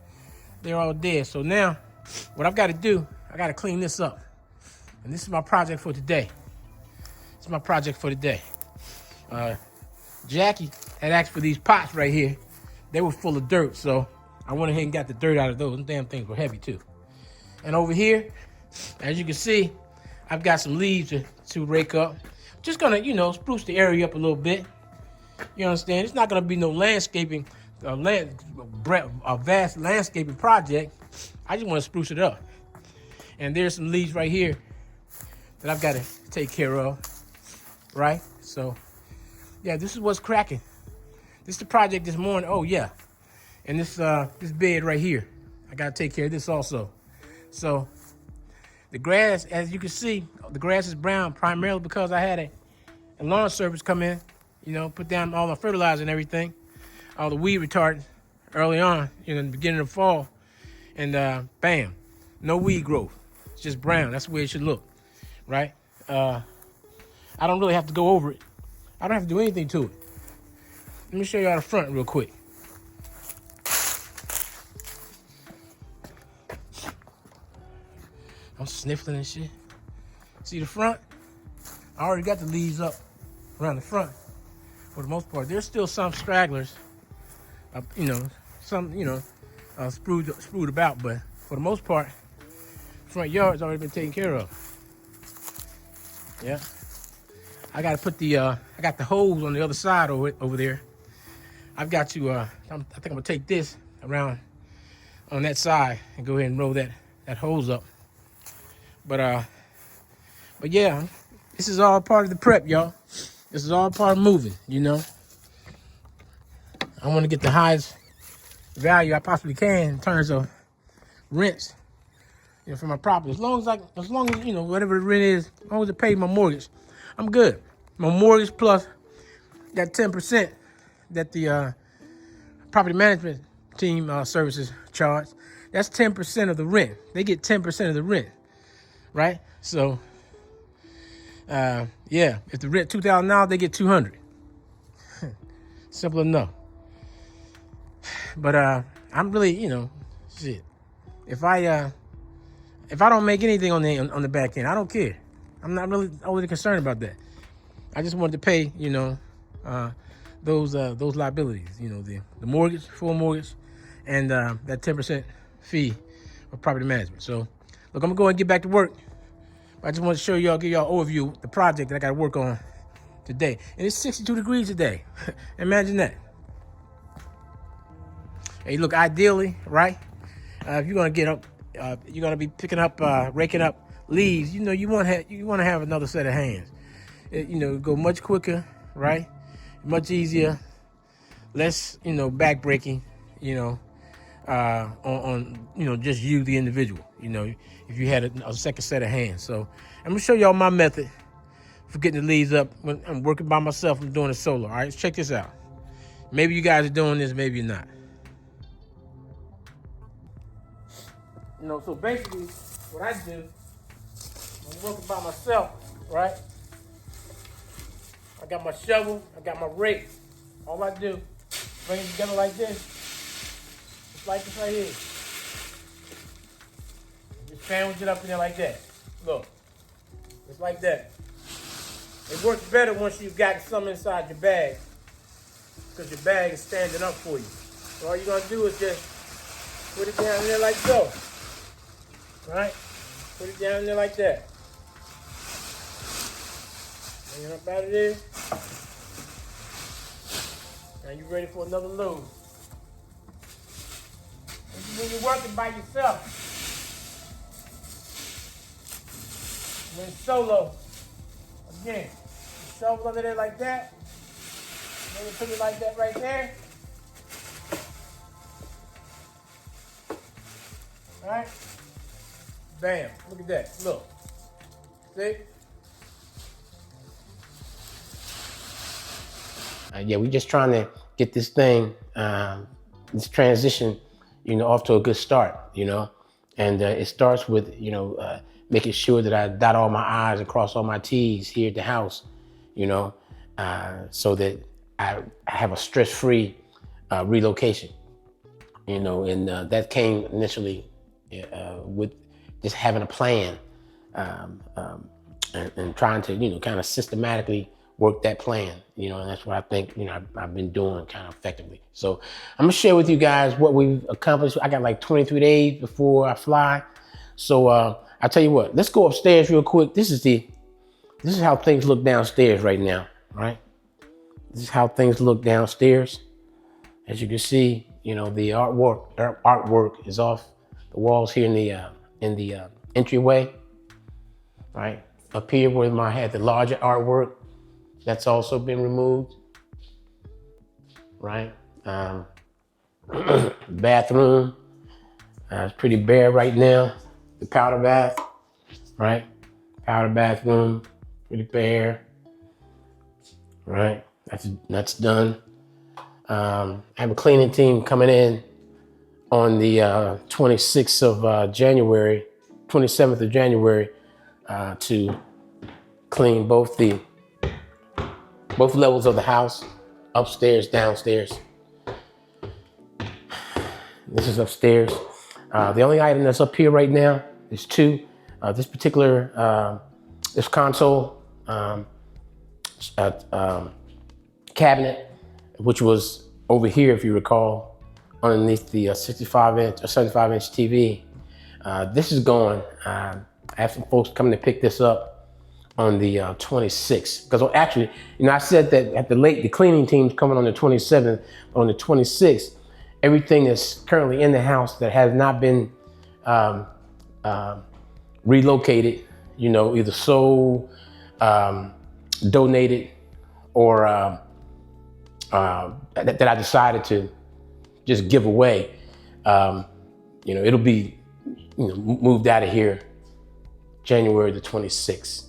S1: they're all dead. So now what I've got to do, I got to clean this up. And this is my project for today. It's my project for today. Jackie had asked for these pots right here. They were full of dirt, so I went ahead and got the dirt out of those. Them damn things were heavy too. And over here, as you can see, I've got some leaves to rake up. Just gonna, you know, spruce the area up a little bit. You understand? It's not gonna be no landscaping, a vast landscaping project. I just want to spruce it up. And there's some leaves right here that I've got to take care of, right? So, yeah, this is what's cracking. This is the project this morning. Oh yeah, and this bed right here, I gotta take care of this also. So the grass, as you can see, the grass is brown primarily because I had a lawn service come in, you know, put down all the fertilizer and everything, all the weed retardant early on, you know, in the beginning of fall, and bam, no weed growth. It's just brown. That's the way it should look, right? I don't really have to go over it. I don't have to do anything to it. Let me show you out the front real quick. I'm sniffling and shit. See the front? I already got the leaves up around the front for the most part. There's still some stragglers, you know, some, you know, sprued about, but for the most part, front yard's already been taken care of. Yeah. I got to put the, I got the hose on the other side over there. I've got to, I think I'm gonna take this around on that side and go ahead and roll that hose up. But But yeah, this is all part of the prep, y'all. This is all part of moving, you know. I want to get the highest value I possibly can in terms of rents, you know, for my property. As long as you know, whatever the rent is, as long as it pays my mortgage, I'm good. My mortgage plus that 10% that the property management team services charge, that's 10% of the rent. They get 10% of the rent, right? So, yeah, if the rent $2,000, they get $200. Simple enough. But I'm really, you know, shit. If I don't make anything on the back end, I don't care. I'm not really overly concerned about that. I just wanted to pay, you know, those liabilities, you know, the mortgage, full mortgage, and that 10% fee of property management. So, look, I'm gonna go and get back to work. I just want to show y'all, give y'all an overview of the project that I got to work on today. And it's 62 degrees today. Imagine that. Hey, look, ideally, right? If you're gonna get up, you're gonna be picking up, raking up leaves. You know, you want to have another set of hands. You know, go much quicker, right? Much easier, less, you know, back breaking. You know, on you know, just you, the individual. You know, if you had a second set of hands. So I'm gonna show y'all my method for getting the leaves up. When I'm working by myself, I'm doing it solo. All right, check this out. Maybe you guys are doing this, maybe you're not. You know, so basically, what I do, I'm working by myself, right? I got my shovel, I got my rake. All I do, bring it together like this, just like this right here. Just sandwich it up in there like that. Look, just like that. It works better once you've got some inside your bag, because your bag is standing up for you. So all you're gonna do is just put it down there like so. Right? Put it down there like that. Bring it up out of there. Now you're ready for another load. When you're working by yourself, when solo, again, you shovel under there like that. Then you put it like that right there. All right? Bam, look at that, look. See? Yeah, we're just trying to get this thing, this transition, you know, off to a good start, you know? And it starts with, you know, making sure that I dot all my I's and cross all my T's here at the house, you know, so that I have a stress-free relocation, you know, and that came initially with just having a plan and trying to, you know, kind of systematically work that plan, you know, and that's what I think, you know, I've been doing kind of effectively. So I'm gonna share with you guys what we've accomplished. I got like 23 days before I fly. So I'll tell you what, let's go upstairs real quick. This is how things look downstairs right now, right? This is how things look downstairs. As you can see, you know, the artwork is off the walls here in the entryway, right? Up here where I had the larger artwork, that's also been removed, right? Bathroom, it's pretty bare right now. The powder bath, right? Powder bathroom, pretty bare, right? That's done. I have a cleaning team coming in on the 26th of January, 27th of January, to clean both levels of the house, upstairs, downstairs. This is upstairs. The only item that's up here right now is two. This particular, this console cabinet, which was over here, if you recall, underneath the 65-inch or 75-inch TV. This is going. I have some folks coming to pick this up on the 26th. Because actually, you know, I said that at the cleaning team's coming on the 27th. But on the 26th, everything that's currently in the house that has not been relocated you know, either sold, donated, or that I decided to just give away. You know, it'll be, you know, moved out of here January the 26th.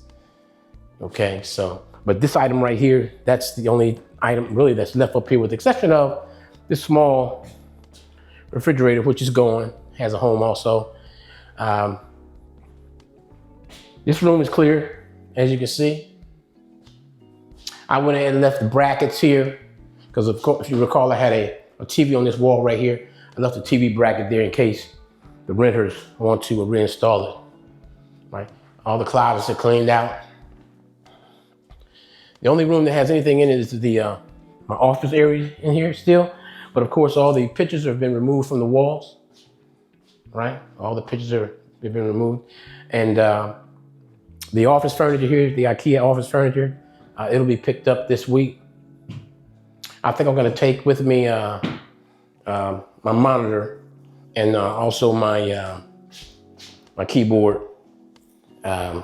S1: Okay, so, but this item right here, that's the only item really that's left up here, with the exception of this small refrigerator, which is gone, has a home also. This room is clear, as you can see. I went ahead and left the brackets here, because of course, if you recall, I had a TV on this wall right here. I left the TV bracket there in case the renters want to reinstall it, right? All the closets are cleaned out. The only room that has anything in it is the my office area in here still. But of course, all the pictures have been removed from the walls, right? All the pictures have been removed. And the office furniture here, the IKEA office furniture, it'll be picked up this week. I think I'm gonna take with me my monitor and also my my keyboard, my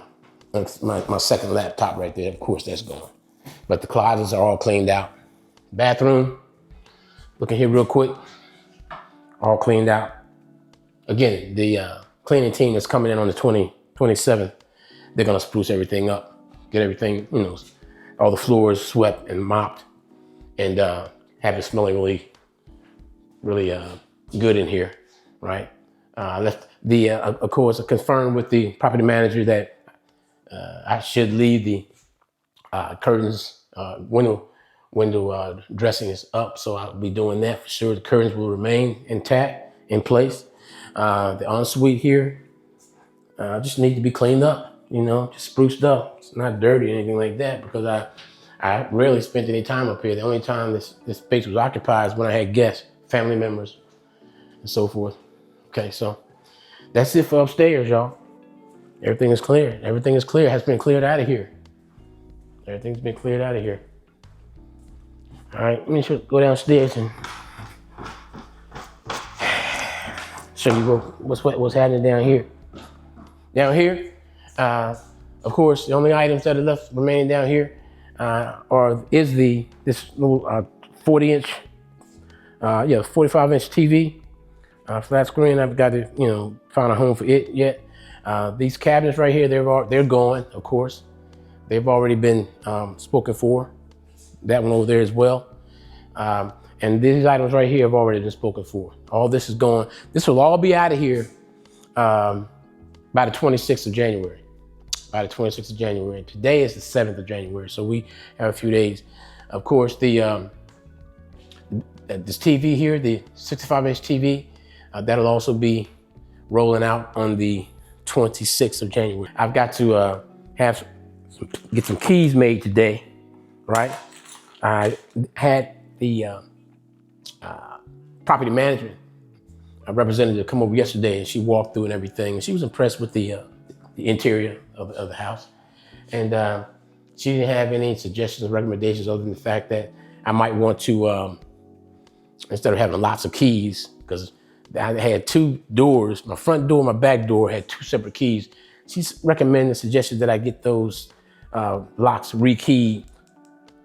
S1: second laptop right there. Of course, that's gone. But the closets are all cleaned out. Bathroom, looking here real quick, all cleaned out. Again, the cleaning team is coming in on the 27th. They're gonna spruce everything up, get everything, you know, all the floors swept and mopped, and have it smelling really good in here, right? Left the, of course, I confirmed with the property manager that I should leave the curtains, window dressing is up, so I'll be doing that for sure. The curtains will remain intact, in place. The ensuite here just need to be cleaned up, you know, just spruced up. It's not dirty or anything like that, because I rarely spent any time up here. The only time this space was occupied is when I had guests, family members, and so forth. Okay, so that's it for upstairs, y'all. Everything is clear. Everything is clear. Has been cleared out of here. Everything's been cleared out of here. All right, let me go downstairs and show you what's happening down here. Down here, of course, the only items that are left remaining down here is this little 40-inch, 45-inch TV, flat screen. I've got to, you know, find a home for it yet. These cabinets right here, they're going, of course. They've already been spoken for. That one over there as well. And these items right here have already been spoken for. All this is going. This will all be out of here by the 26th of January. By the 26th of January. Today is the 7th of January, so we have a few days. Of course, this TV here, the 65-inch TV, that'll also be rolling out on the 26th of January. I've got to get some keys made today, right? I had the property management representative come over yesterday, and she walked through and everything. She was impressed with the interior of the house. And she didn't have any suggestions or recommendations other than the fact that I might want to, instead of having lots of keys, because I had two doors, my front door, my back door had two separate keys. She's recommended, suggested that I get those locks rekeyed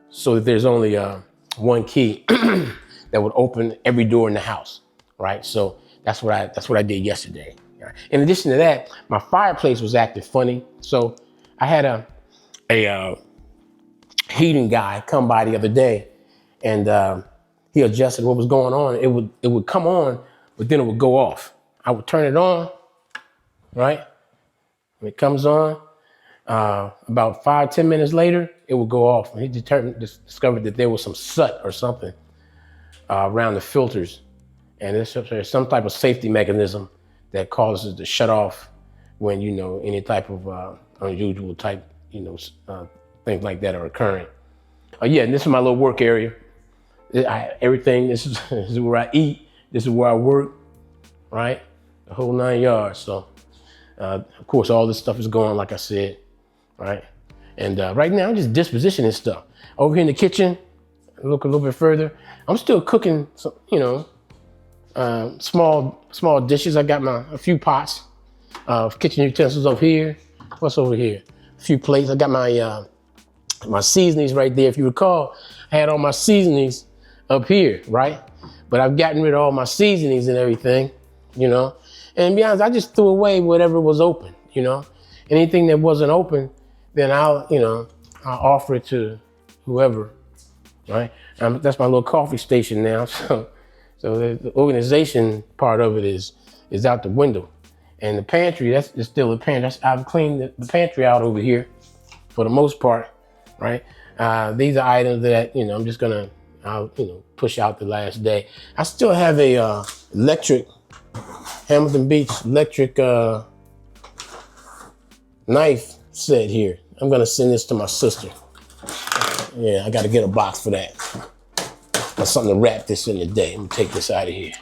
S1: so that there's only one key that would open every door in the house, right? So that's what I did yesterday. In addition to that, my fireplace was acting funny. So I had a heating guy come by the other day, and he adjusted what was going on. It would come on, but then it would go off. I would turn it on, right? When it comes on, about 5-10 minutes later, it would go off. And he discovered that there was some soot or something around the filters. And there's some type of safety mechanism that causes it to shut off when, you know, any type of unusual type, you know, things like that are occurring. Yeah, and this is my little work area. Everything, this is where I eat. This is where I work, right? The whole 9 yards. So, of course, all this stuff is going, like I said, right? And right now, I'm just dispositioning stuff. Over here in the kitchen, look a little bit further. I'm still cooking, some, you know, small dishes. I got a few pots of kitchen utensils up here. What's over here? A few plates. I got my my seasonings right there. If you recall, I had all my seasonings up here, right? But I've gotten rid of all my seasonings and everything, you know. And to be honest, I just threw away whatever was open, you know. Anything that wasn't open, then I'll offer it to whoever, right? That's my little coffee station now. So the organization part of it is out the window. And the pantry, that's still a pantry. I've cleaned the pantry out over here for the most part, right? These are items that, I'm just gonna, push out the last day. I still have a electric, Hamilton Beach electric knife set here. I'm gonna send this to my sister. Yeah, I gotta get a box for that. Got something to wrap this in today. I'm gonna take this out of here.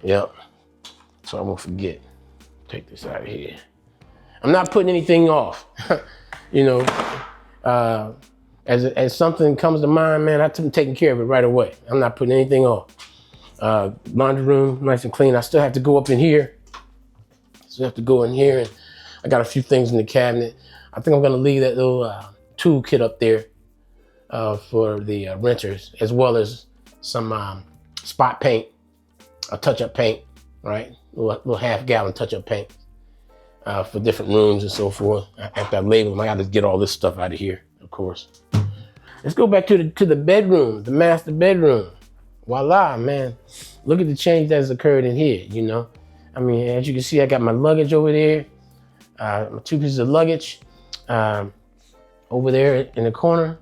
S1: Yep, so I won't forget. Take this out of here. I'm not putting anything off. As something comes to mind, man, I'm taking care of it right away. I'm not putting anything off. Laundry room, nice and clean. I still have to go up in here. Still have to go in here, and I got a few things in the cabinet. I think I'm gonna leave that little tool kit up there for the renters, as well as some spot paint, a touch-up paint, right? Little half-gallon touch-up paint for different rooms and so forth. After I label them, I got to get all this stuff out of here, of course. Let's go back to the bedroom, the master bedroom. Voila, man! Look at the change that's occurred in here. I mean, as you can see, I got my luggage over there, my 2 pieces of luggage over there in the corner,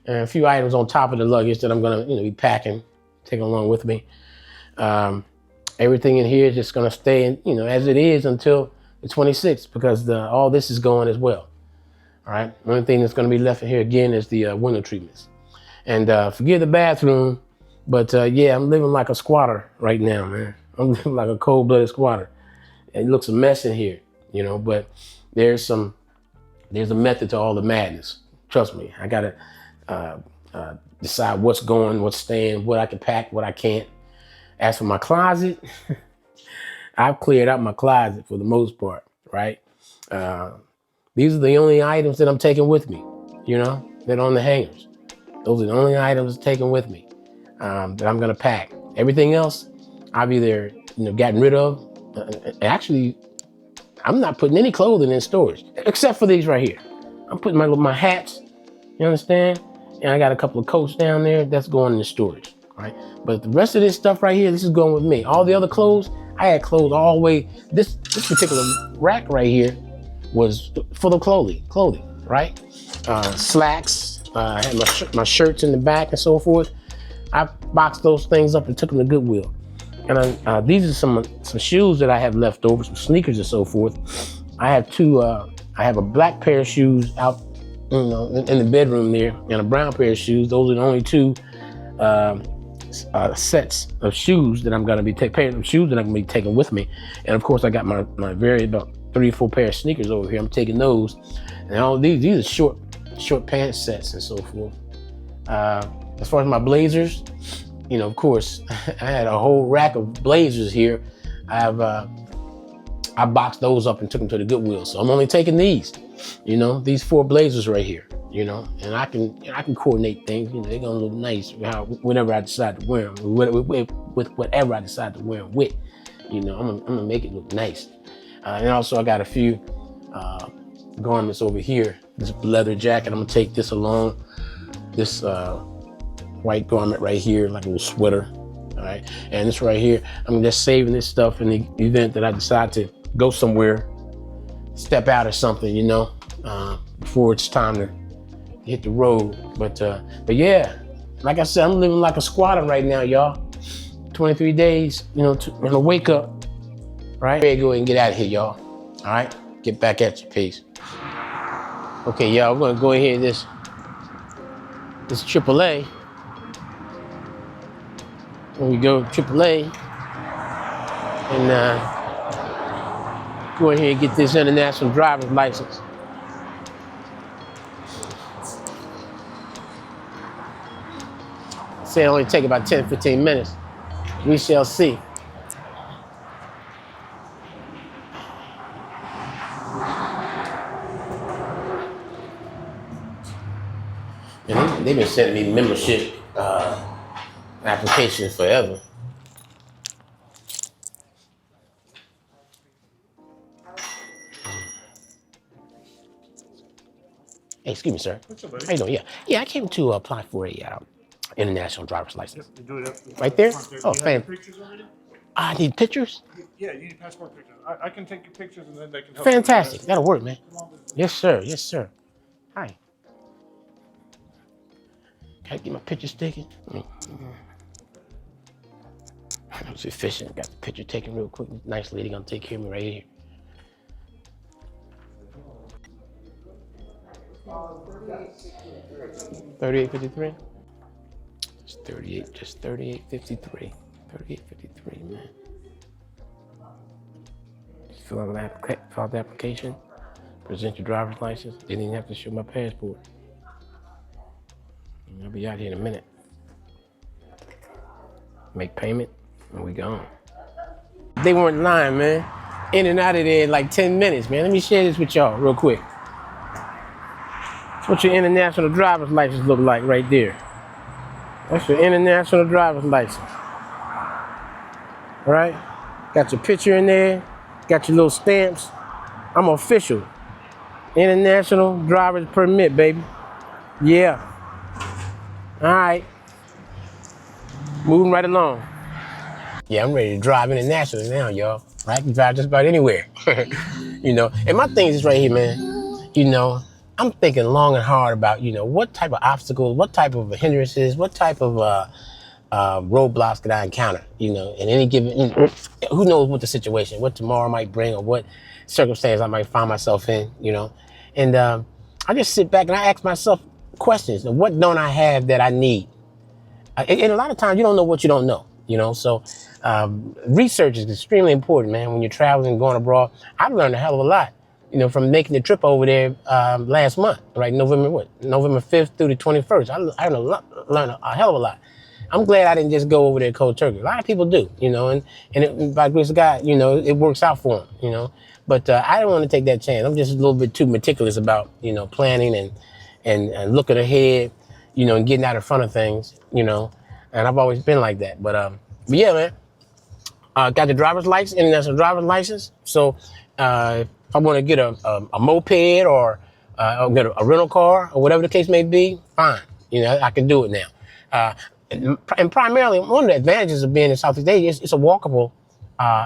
S1: and a few items on top of the luggage that I'm gonna, be packing, taking along with me. Everything in here is just gonna stay in, as it is until the 26th, because all this is going as well. All right. The only thing that's gonna be left in here again is the window treatments. And forgive the bathroom, but yeah, I'm living like a squatter right now, man. I'm living like a cold-blooded squatter. It looks a mess in here, but there's a method to all the madness. Trust me, I gotta decide what's going, what's staying, what I can pack, what I can't. As for my closet, I've cleared out my closet for the most part, right? These are the only items that I'm taking with me, that are on the hangers. Those are the only items taken with me that I'm gonna pack. Everything else, I've either gotten rid of. Actually, I'm not putting any clothing in storage except for these right here. I'm putting my hats. You understand? And I got a couple of coats down there that's going in the storage, right? But the rest of this stuff right here, this is going with me. All the other clothes, I had clothes all the way. This particular rack right here was full of clothing, right? Slacks. I had my shirts in the back and so forth. I boxed those things up and took them to Goodwill. And these are some shoes that I have left over, some sneakers and so forth. I have I have a black pair of shoes out, in the bedroom there, and a brown pair of shoes. Those are the only 2 sets of shoes that I'm gonna be pairs of shoes that I'm gonna be taking with me. And of course, I got my about 3 or 4 pair of sneakers over here. I'm taking those, and all these are short pants sets and so forth. As far as my blazers, of course, I had a whole rack of blazers here. I boxed those up and took them to the Goodwill. So I'm only taking these, these 4 blazers right here, and I can coordinate things. They're gonna look nice whenever I decide to wear them, with whatever I decide to wear them with. I'm gonna make it look nice. And also I got a few garments over here. This leather jacket, I'm gonna take this along. This white garment right here, like a little sweater. All right, and this right here, I'm just saving this stuff in the event that I decide to go somewhere, step out or something, before it's time to hit the road. But yeah, like I said, I'm living like a squatter right now, y'all. 23 days, to wake up, right? Ready to go ahead and get out of here, y'all. All right, get back at you, peace. Okay, y'all, we're gonna go ahead and this AAA. When we go AAA and go ahead and get this international driver's license. Say it only take about 10, 15 minutes. We shall see. They've been sending me membership applications forever. Hey, excuse me, sir.
S8: What's up, buddy?
S1: How you doing? Yeah, I came to apply for a international driver's license.
S8: You do it up
S1: Right there?
S8: front
S1: Oh,
S8: Do you have
S1: fan.
S8: your pictures already?
S1: I need pictures?
S8: Yeah, you need passport pictures. I can take your pictures and then they can help
S1: Fantastic.
S8: you.
S1: That'll work, man. Yes, sir. Yes, sir. Hi. Can I get my pictures taken? That was efficient. Got the picture taken real quick. Nice lady gonna take care of me right here. $38.53. Just $38.53. $38.53, man. Fill out the application. Present your driver's license. Didn't even have to show my passport. I'll be out here in a minute. Make payment, and we gone. They weren't lying, man. In and out of there in like 10 minutes, man. Let me share this with y'all real quick. That's what your international driver's license look like right there. That's your international driver's license. All right? Got your picture in there. Got your little stamps. I'm official. International driver's permit, baby. Yeah. All right. Moving right along. Yeah, I'm ready to drive internationally now, y'all. I can drive just about anywhere. You know, and my thing is right here, man. You know, I'm thinking long and hard about, you know, what type of obstacles, what type of hindrances, what type of roadblocks could I encounter, you know, in any given, who knows what the situation, what tomorrow might bring or what circumstance I might find myself in, you know. And I just sit back and I ask myself questions. What don't I have that I need? And a lot of times you don't know what you don't know, you know. So research is extremely important, man, when you're traveling and going abroad. I've learned a hell of a lot, you know, from making the trip over there last month, right? November 5th through the 21st. I learned a hell of a lot. I'm glad I didn't just go over there cold turkey. A lot of people do, you know, and by the grace of God, you know, it works out for them, you know. But I didn't want to take that chance. I'm just a little bit too meticulous about, you know, planning and looking ahead, you know, and getting out in front of things, you know. And I've always been like that. But yeah, man. Got the driver's license, international driver's license. So if I want to get a moped or get a rental car or whatever the case may be, fine. You know, I can do it now. And primarily, one of the advantages of being in Southeast Asia is it's a walkable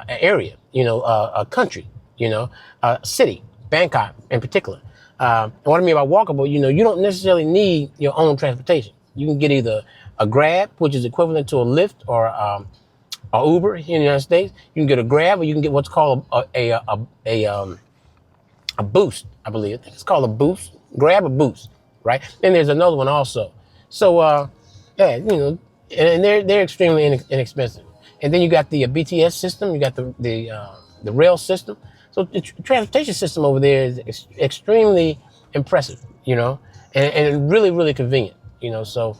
S1: area, you know, a country, you know, a city, Bangkok in particular. And what I mean by walkable, you know, you don't necessarily need your own transportation. You can get either a Grab, which is equivalent to a Lyft or a Uber here in the United States. You can get a Grab, or you can get what's called a Boost, I believe. I think it's called a Boost. Grab a Boost, right? Then there's another one also. So, yeah, you know, and they're extremely inexpensive. And then you got the BTS system. You got the rail system. So the transportation system over there is extremely impressive, you know, and really, really convenient, you know. So,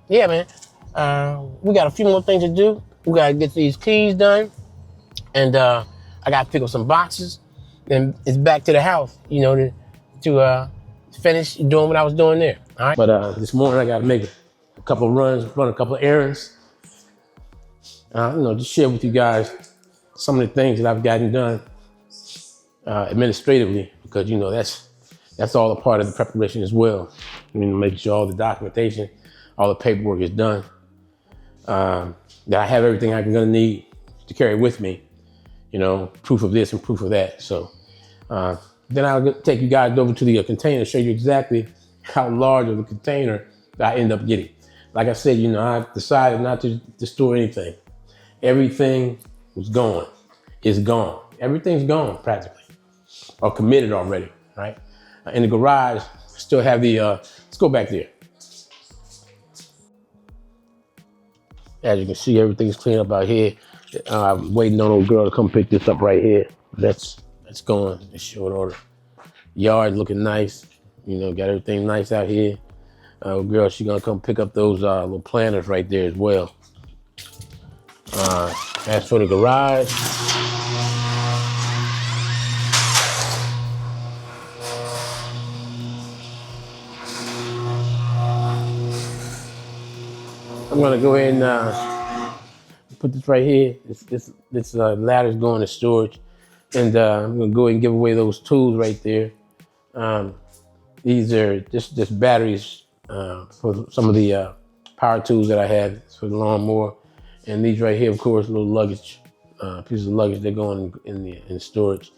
S1: yeah, man, we got a few more things to do. We got to get these keys done. And I got to pick up some boxes. Then it's back to the house, you know, to finish doing what I was doing there. All right. But this morning I got to make a couple of runs, run a couple of errands. You know, just share with you guys some of the things that I've gotten done administratively, because, you know, that's all a part of the preparation as well. I mean, making sure all the documentation, all the paperwork is done, that I have everything I'm gonna need to carry with me, you know, proof of this and proof of that. So then I'll take you guys over to the container, show you exactly how large of a container that I end up getting. Like I said, you know, I decided not to store anything. Everything was gone. It's gone. Everything's gone practically, or committed already, right? In the garage, still have the, let's go back there. As you can see, everything's clean up out here. I'm waiting on old girl to come pick this up right here. That's going. It's short order. Yard looking nice. You know, got everything nice out here. Girl, she's gonna come pick up those little planters right there as well. As for the garage, I'm gonna go ahead and put this right here. This ladder's going to storage, and I'm gonna go ahead and give away those tools right there. These are just batteries for some of the power tools that I had for the lawnmower, and these right here, of course, little luggage pieces of luggage. They're going in storage.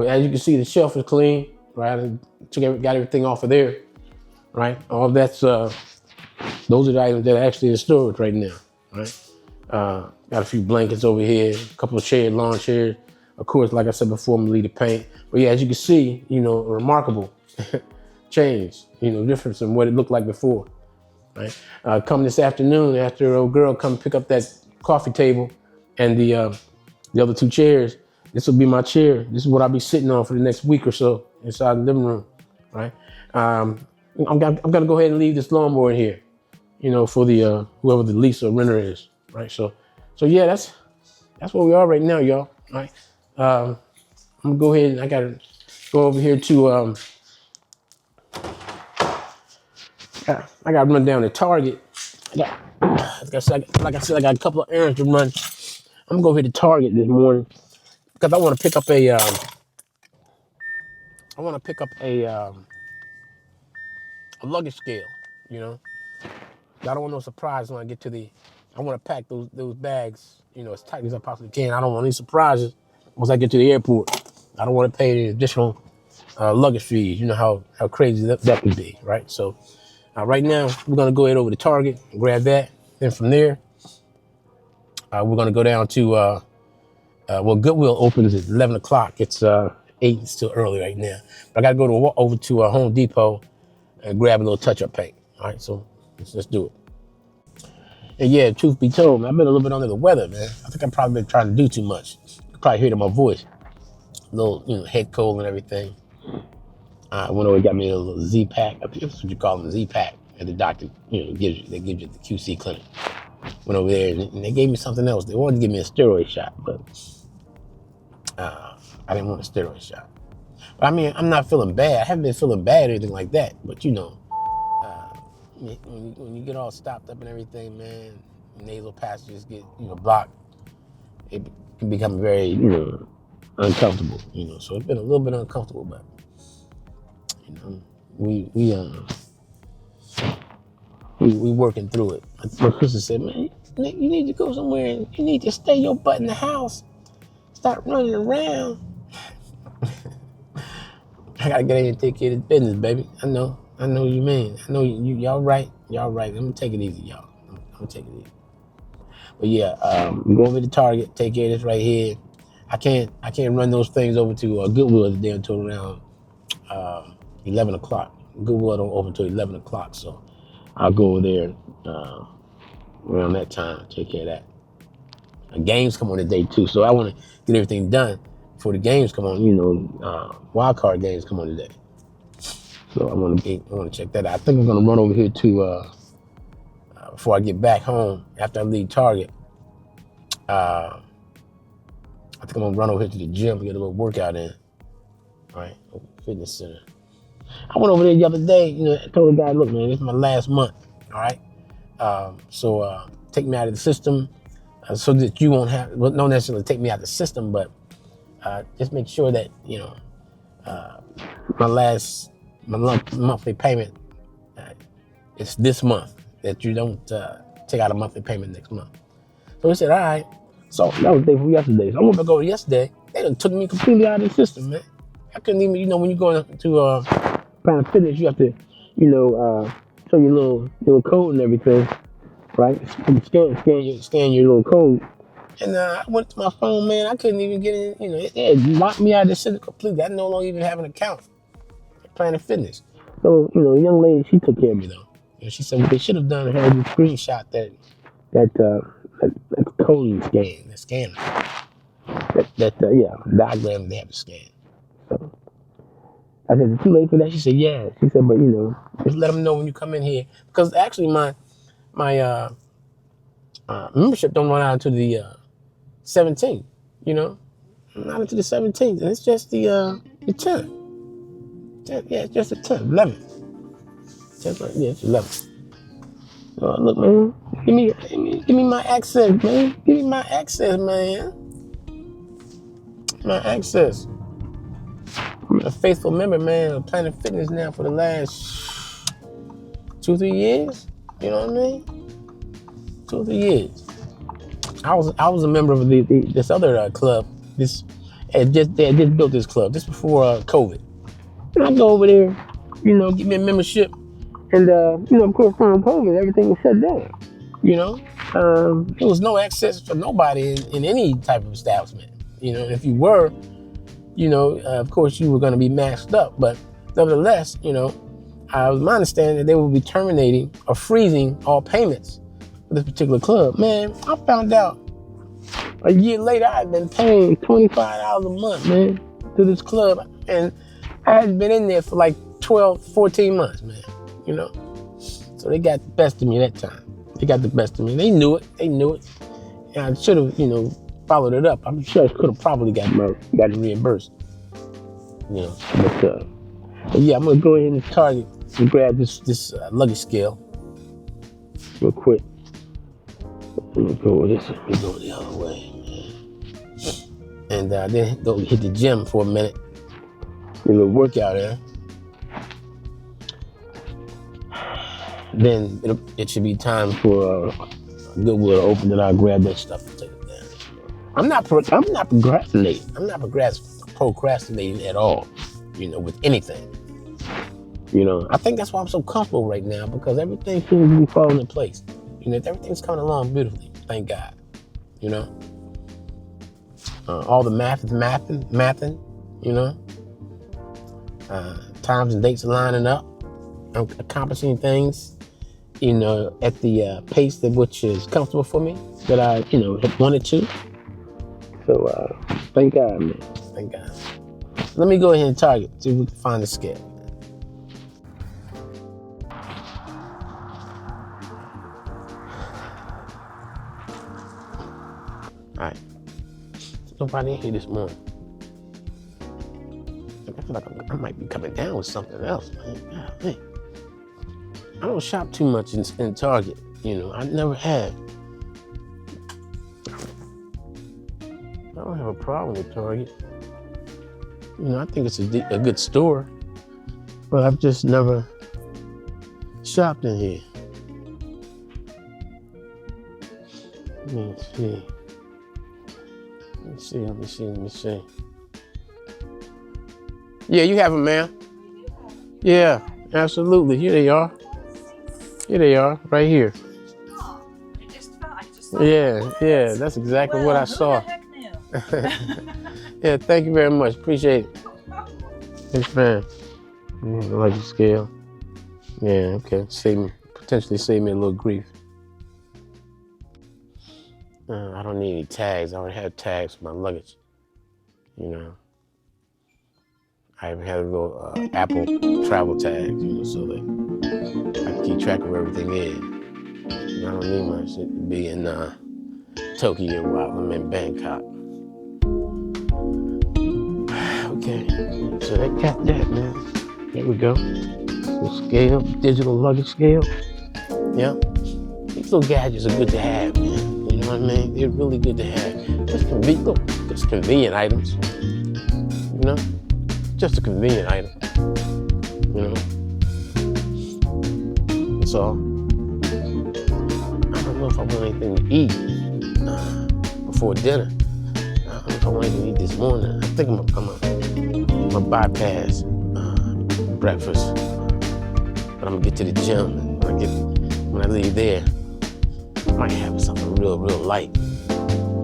S1: As you can see, the shelf is clean, right? Got everything off of there, right? All that's those are the items that are actually in storage right now, right? Got a few blankets over here, a couple of lawn chairs. Of course, like I said before, I'm gonna leave the paint. But yeah, as you can see, a remarkable change, difference from what it looked like before, right? Come this afternoon, after old girl come pick up that coffee table and the other 2 chairs, this will be my chair. This is what I'll be sitting on for the next week or so inside the living room, right? I'm gonna go ahead and leave this lawnmower in here, for the whoever the lease or renter is, right? So yeah, that's where we are right now, y'all. Right? I'm gonna go ahead and I gotta go over here to I gotta run down to Target. Like I said, I got a couple of errands to run. I'm gonna go over here to Target this morning because I want to pick up a luggage scale. I don't want no surprise when I get to I want to pack those bags, as tight as I possibly can. I don't want any surprises once I get to the airport. I don't want to pay any additional luggage fees. You know how crazy that can be, right? So right now, we're going to go ahead over to Target and grab that. Then from there, we're going to go down to, Goodwill opens at 11 o'clock. It's 8, it's still early right now. But I got to go over to Home Depot and grab a little touch-up paint. All right, so let's do it. And yeah, truth be told, man, I've been a little bit under the weather, man. I think I've probably been trying to do too much. You can probably hear it in my voice. A little, head cold and everything. I went over and got me a little Z-Pack. I think that's what you call them, Z-Pack. And the doctor, gives you at the QC clinic. Went over there and they gave me something else. They wanted to give me a steroid shot, but I didn't want a steroid shot. But I mean, I'm not feeling bad. I haven't been feeling bad or anything like that. But when you get all stopped up and everything, man, nasal passages get blocked. It can become very uncomfortable. So it's been a little bit uncomfortable, but we working through it. My sister said, man, you need to go somewhere and you need to stay your butt in the house. Stop running around. I gotta get in and take care of this business, baby. I know what you mean. I know y'all right. Y'all right. I'm gonna take it easy, y'all. I'm gonna take it easy. But yeah, go over to Target, take care of this right here. I can't run those things over to Goodwill today until around 11 o'clock. Goodwill don't open until 11 o'clock, so I'll go over there around that time, take care of that. Games come on today too, so I want to get everything done before the games come on. Wild card games come on today, so I want to check that out. I think I'm gonna run over here to before I get back home after I leave Target. I think I'm gonna run over here to the gym to get a little workout in. All right, fitness center. I went over there the other day. I told the guy, look, man, this is my last month. All right, so take me out of the system. So that you won't have, well, not necessarily take me out of the system, but just make sure that, my monthly payment is this month, that you don't take out a monthly payment next month. So he said, all right. So that was the day from yesterday. So I went back over yesterday. They done took me completely out of the system, man. I couldn't even, when you go to Planet Fitness, you have to, show your little code and everything. Right? Scan your little code. And I went to my phone, man. I couldn't even get in. It locked me out of the system completely. I no longer even have an account at Planet Fitness. So, the young lady, she took care of me, though. She said what they should have done is had you screenshot that code scan, that scanner. Diagram they have to scan. So I said, is it too late for that? She said, yeah. She said, but, just let them know when you come in here. Because actually, my membership don't run out until the 17th, not until the 17th, and it's just the 10th. Yeah, it's just the 10th, 11th. 10th, yeah, it's 11th. So look, man, give me my access, man. Give me my access, man. My access. I'm a faithful member, man, of Planet Fitness now for the last 2-3 years. You know what I mean? 2-3 years. I was a member of this other club. They had just built this club just before COVID. And I go over there, you know, get me a membership, and you know, of course, from COVID, everything was shut down. You know, there was no access for nobody in any type of establishment. You know, if you were, you know, of course, you were going to be masked up. But nevertheless, you know, it was my understanding that they would be terminating or freezing all payments for this particular club. Man, I found out a year later I had been paying $25 a month, man, to this club, and I hadn't been in there for like 12, 14 months, man. You know, so they got the best of me that time. They got the best of me. They knew it. And I should have, you know, followed it up. I'm sure I could have probably got it reimbursed. You know, but yeah, I'm gonna go ahead and Target and grab this luggage scale real quick. I'm gonna go with this. Let me go the other way, man. And then go hit the gym for a minute. A little workout there. Then it should be time for Goodwill to open, and I'll grab that stuff and take it down. I'm not procrastinating. I'm not procrastinating at all, you know, with anything. You know, I think that's why I'm so comfortable right now, because everything seems to be falling in place. You know, everything's coming along beautifully, thank God. You know, all the math is mathing, you know. Times and dates are lining up. I'm accomplishing things, you know, at the pace that which is comfortable for me, that I, you know, have wanted to. So, thank God, man. Thank God. Let me go ahead and Target, see if we can find the scale. All right. There's nobody in here this morning. I feel like I might be coming down with something else, man. Hey. I don't shop too much in Target, you know. I never have. I don't have a problem with Target. You know, I think it's a good store, but I've just never shopped in here. Let me see. Yeah, you have them, ma'am. Yeah, absolutely. Here they are, right here.
S6: Oh, I just
S1: Yeah, that's exactly what I saw. Yeah, thank you very much. Appreciate it. Yes, ma'am. I like the scale. Yeah, okay. Potentially save me a little grief. I don't need any tags. I already have tags for my luggage. You know. I even have a little Apple travel tags, you know, so that I can keep track of where everything is. And I don't need my shit to be in Tokyo while I'm in Bangkok. Okay, so they got that, man. There we go. Little scale, digital luggage scale. Yeah. These little gadgets are good to have, man. You know what I mean? They're really good to have. Just convenient items. You know? Just a convenient item. You know? That's all. I don't know if I want anything to eat before dinner. I don't know if I want anything to eat this morning. I think I'm gonna bypass breakfast. But I'm gonna get to the gym, and when I leave there, I might have something real light.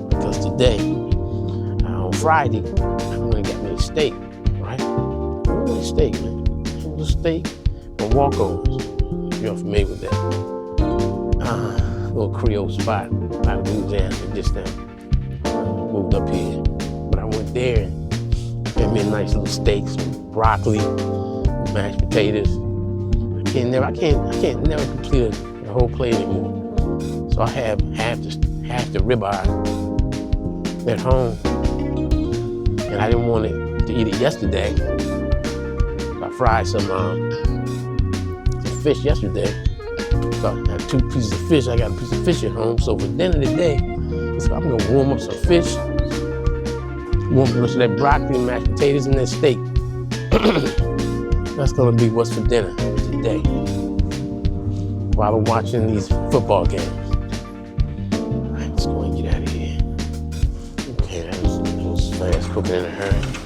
S1: Because today, on Friday, I'm gonna get me a steak, right? A steak, man. A little steak and walkovers. You're familiar with that. Little Creole spot out of Louisiana, just moved up here. But I went there and made me a nice little steak, some broccoli, mashed potatoes. I can't never complete a whole plate anymore. So I have half the ribeye at home, and I didn't want to eat it yesterday. So I fried some fish yesterday, So I got 2 pieces of fish. I got a piece of fish at home. So for dinner today, so I'm gonna warm up some fish, warm up some of that broccoli, mashed potatoes, and that steak. That's gonna be what's for dinner today while I'm watching these football games. All right, let's go and get out of here. Okay, that was fast cooking in a hurry.